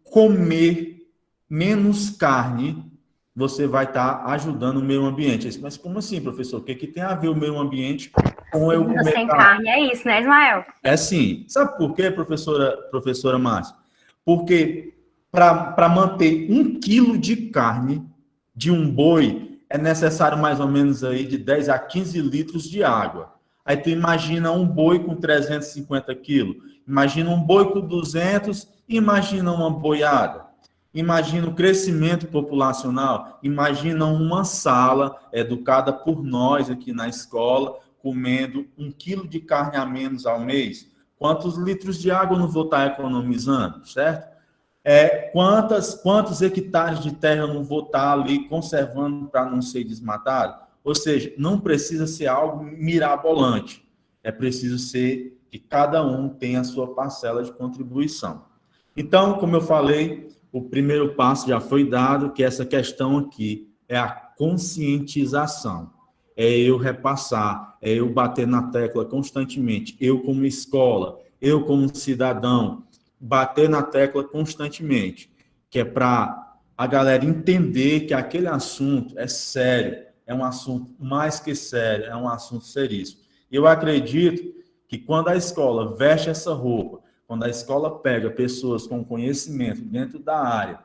Speaker 9: comer menos carne, você vai estar ajudando o meio ambiente. Mas como assim, professor? O que tem a ver o meio ambiente com eu comer
Speaker 10: sem carne? É isso, né, Ismael?
Speaker 9: É sim. Sabe por quê, professora Márcia? Porque para manter 1 quilo de carne de um boi, é necessário mais ou menos aí de 10 a 15 litros de água. Aí tu imagina um boi com 350 quilos, imagina um boi com 200, imagina uma boiada. Imagina o crescimento populacional, imagina uma sala educada por nós aqui na escola, comendo 1 quilo de carne a menos ao mês. Quantos litros de água eu não vou estar economizando, certo? Quantos hectares de terra eu não vou estar ali conservando para não ser desmatado? Ou seja, não precisa ser algo mirabolante. É preciso ser que cada um tenha a sua parcela de contribuição. Então, como eu falei, o primeiro passo já foi dado, que essa questão aqui é a conscientização. É eu repassar, é eu bater na tecla constantemente, eu como escola, eu como cidadão, bater na tecla constantemente, que é para a galera entender que aquele assunto é sério, é um assunto mais que sério, é um assunto seríssimo. Eu acredito que quando a escola veste essa roupa, quando a escola pega pessoas com conhecimento dentro da área,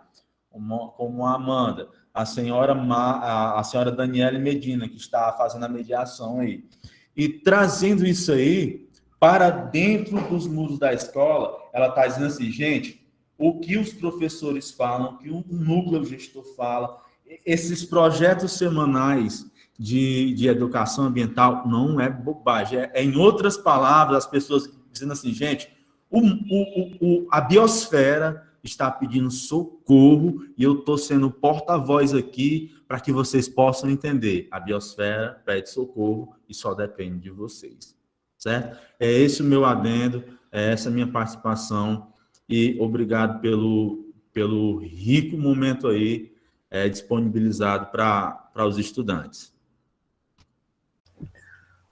Speaker 9: como a Amanda, a senhora Daniele Medina, que está fazendo a mediação aí, e trazendo isso aí para dentro dos muros da escola, ela está dizendo assim, gente, o que os professores falam, o que o núcleo gestor fala, esses projetos semanais de educação ambiental não é bobagem. Em outras palavras, as pessoas dizendo assim, gente, a biosfera está pedindo socorro e eu estou sendo porta-voz aqui para que vocês possam entender. A biosfera pede socorro e só depende de vocês, certo? É esse o meu adendo, é essa a minha participação e obrigado pelo rico momento aí disponibilizado para os estudantes.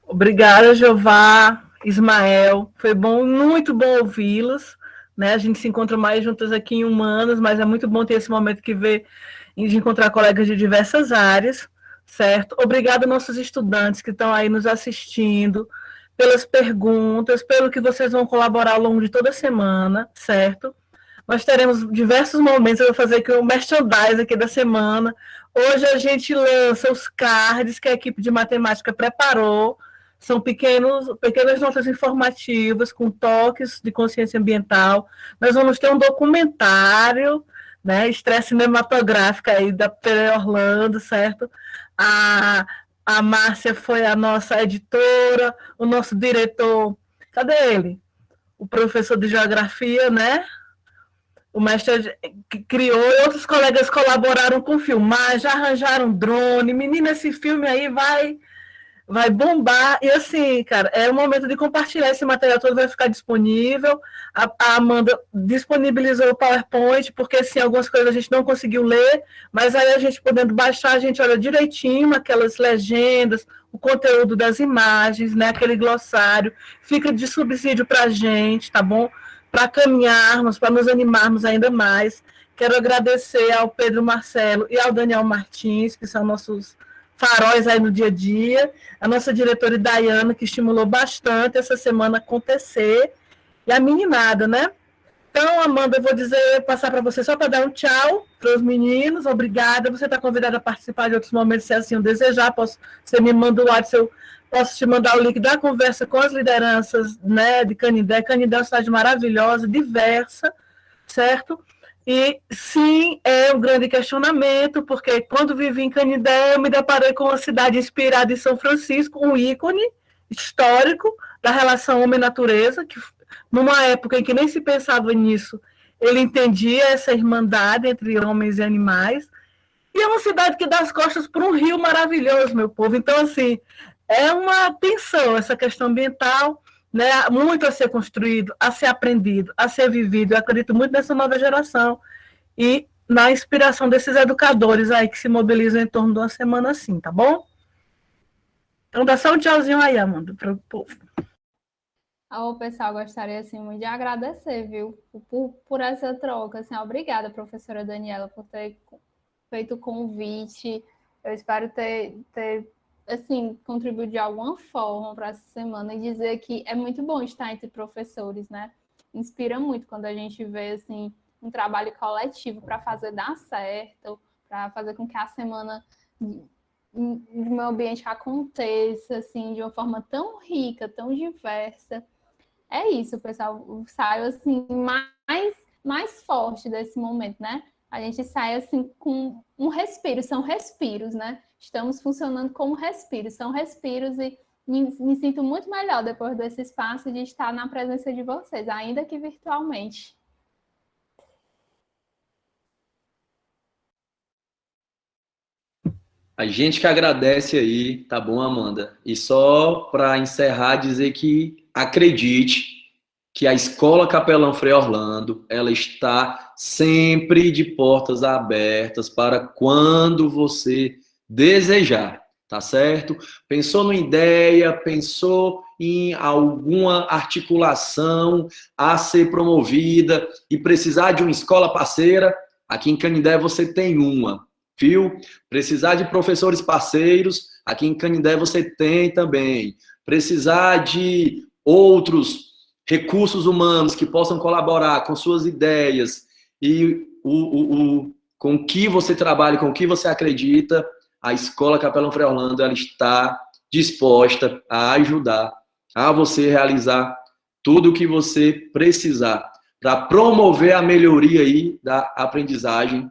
Speaker 3: Obrigada, Jeová, Ismael. Foi bom, muito bom ouvi-los. Né? A gente se encontra mais juntas aqui em Humanas, mas é muito bom ter esse momento de encontrar colegas de diversas áreas, certo? Obrigada aos nossos estudantes que estão aí nos assistindo, pelas perguntas, pelo que vocês vão colaborar ao longo de toda a semana, certo? Nós teremos diversos momentos, eu vou fazer aqui o merchandise aqui da semana. Hoje a gente lança os cards que a equipe de matemática preparou. São pequenas notas informativas com toques de consciência ambiental. Nós vamos ter um documentário, né, estreia cinematográfica aí da Pere Orlando, certo? A Márcia foi a nossa editora, o nosso diretor, cadê ele? O professor de geografia, né? O mestre que criou, e outros colegas colaboraram com filmar, já arranjaram drone. Menina, esse filme aí vai bombar. E assim, cara, é o momento de compartilhar esse material todo, vai ficar disponível. A Amanda disponibilizou o PowerPoint, porque assim, algumas coisas a gente não conseguiu ler, mas aí a gente podendo baixar, a gente olha direitinho aquelas legendas, o conteúdo das imagens, né, aquele glossário, fica de subsídio para a gente, tá bom? Para caminharmos, para nos animarmos ainda mais. Quero agradecer ao Pedro Marcelo e ao Daniel Martins, que são nossos faróis aí no dia a dia, a nossa diretora Dayana, que estimulou bastante essa semana acontecer, e a meninada, né? Então, Amanda, eu vou passar para você só para dar um tchau para os meninos, obrigada, você está convidada a participar de outros momentos, se assim o desejar, você me manda o WhatsApp, posso te mandar o link da conversa com as lideranças, né, de Canindé. Canindé é uma cidade maravilhosa, diversa, certo? E sim, é um grande questionamento, porque quando vivi em Canindé, eu me deparei com uma cidade inspirada em São Francisco, um ícone histórico da relação homem-natureza, que numa época em que nem se pensava nisso, ele entendia essa irmandade entre homens e animais, e é uma cidade que dá as costas para um rio maravilhoso, meu povo. Então, assim, é uma tensão essa questão ambiental, né? Muito a ser construído, a ser aprendido, a ser vivido. Eu acredito muito nessa nova geração e na inspiração desses educadores aí que se mobilizam em torno de uma semana assim, tá bom? Então dá só um tchauzinho aí, Amanda, para o povo.
Speaker 4: Pessoal, gostaria assim, muito de agradecer, viu, por essa troca. Assim, obrigada, professora Daniela, por ter feito o convite. Eu espero ter assim, contribuir de alguma forma para essa semana e dizer que é muito bom estar entre professores, né? Inspira muito quando a gente vê, assim, um trabalho coletivo para fazer dar certo, para fazer com que a semana do meu ambiente aconteça, assim, de uma forma tão rica, tão diversa. É isso, pessoal. Saio, assim, mais forte desse momento, né? A gente sai, assim, com um respiro. São respiros, né? Estamos funcionando como respiros. São respiros e me sinto muito melhor depois desse espaço de estar na presença de vocês, ainda que virtualmente.
Speaker 1: A gente que agradece aí, tá bom, Amanda? E só para encerrar, dizer que acredite que a Escola Capelão Frei Orlando, ela está sempre de portas abertas para quando você desejar, tá certo? Pensou numa ideia, pensou em alguma articulação a ser promovida e precisar de uma escola parceira, aqui em Canindé você tem uma. Viu? Precisar de professores parceiros, aqui em Canindé você tem também. Precisar de outros recursos humanos que possam colaborar com suas ideias e com o que você trabalha, com o que você acredita, a Escola Capelão Frei Orlando, ela está disposta a ajudar a você realizar tudo o que você precisar para promover a melhoria aí da aprendizagem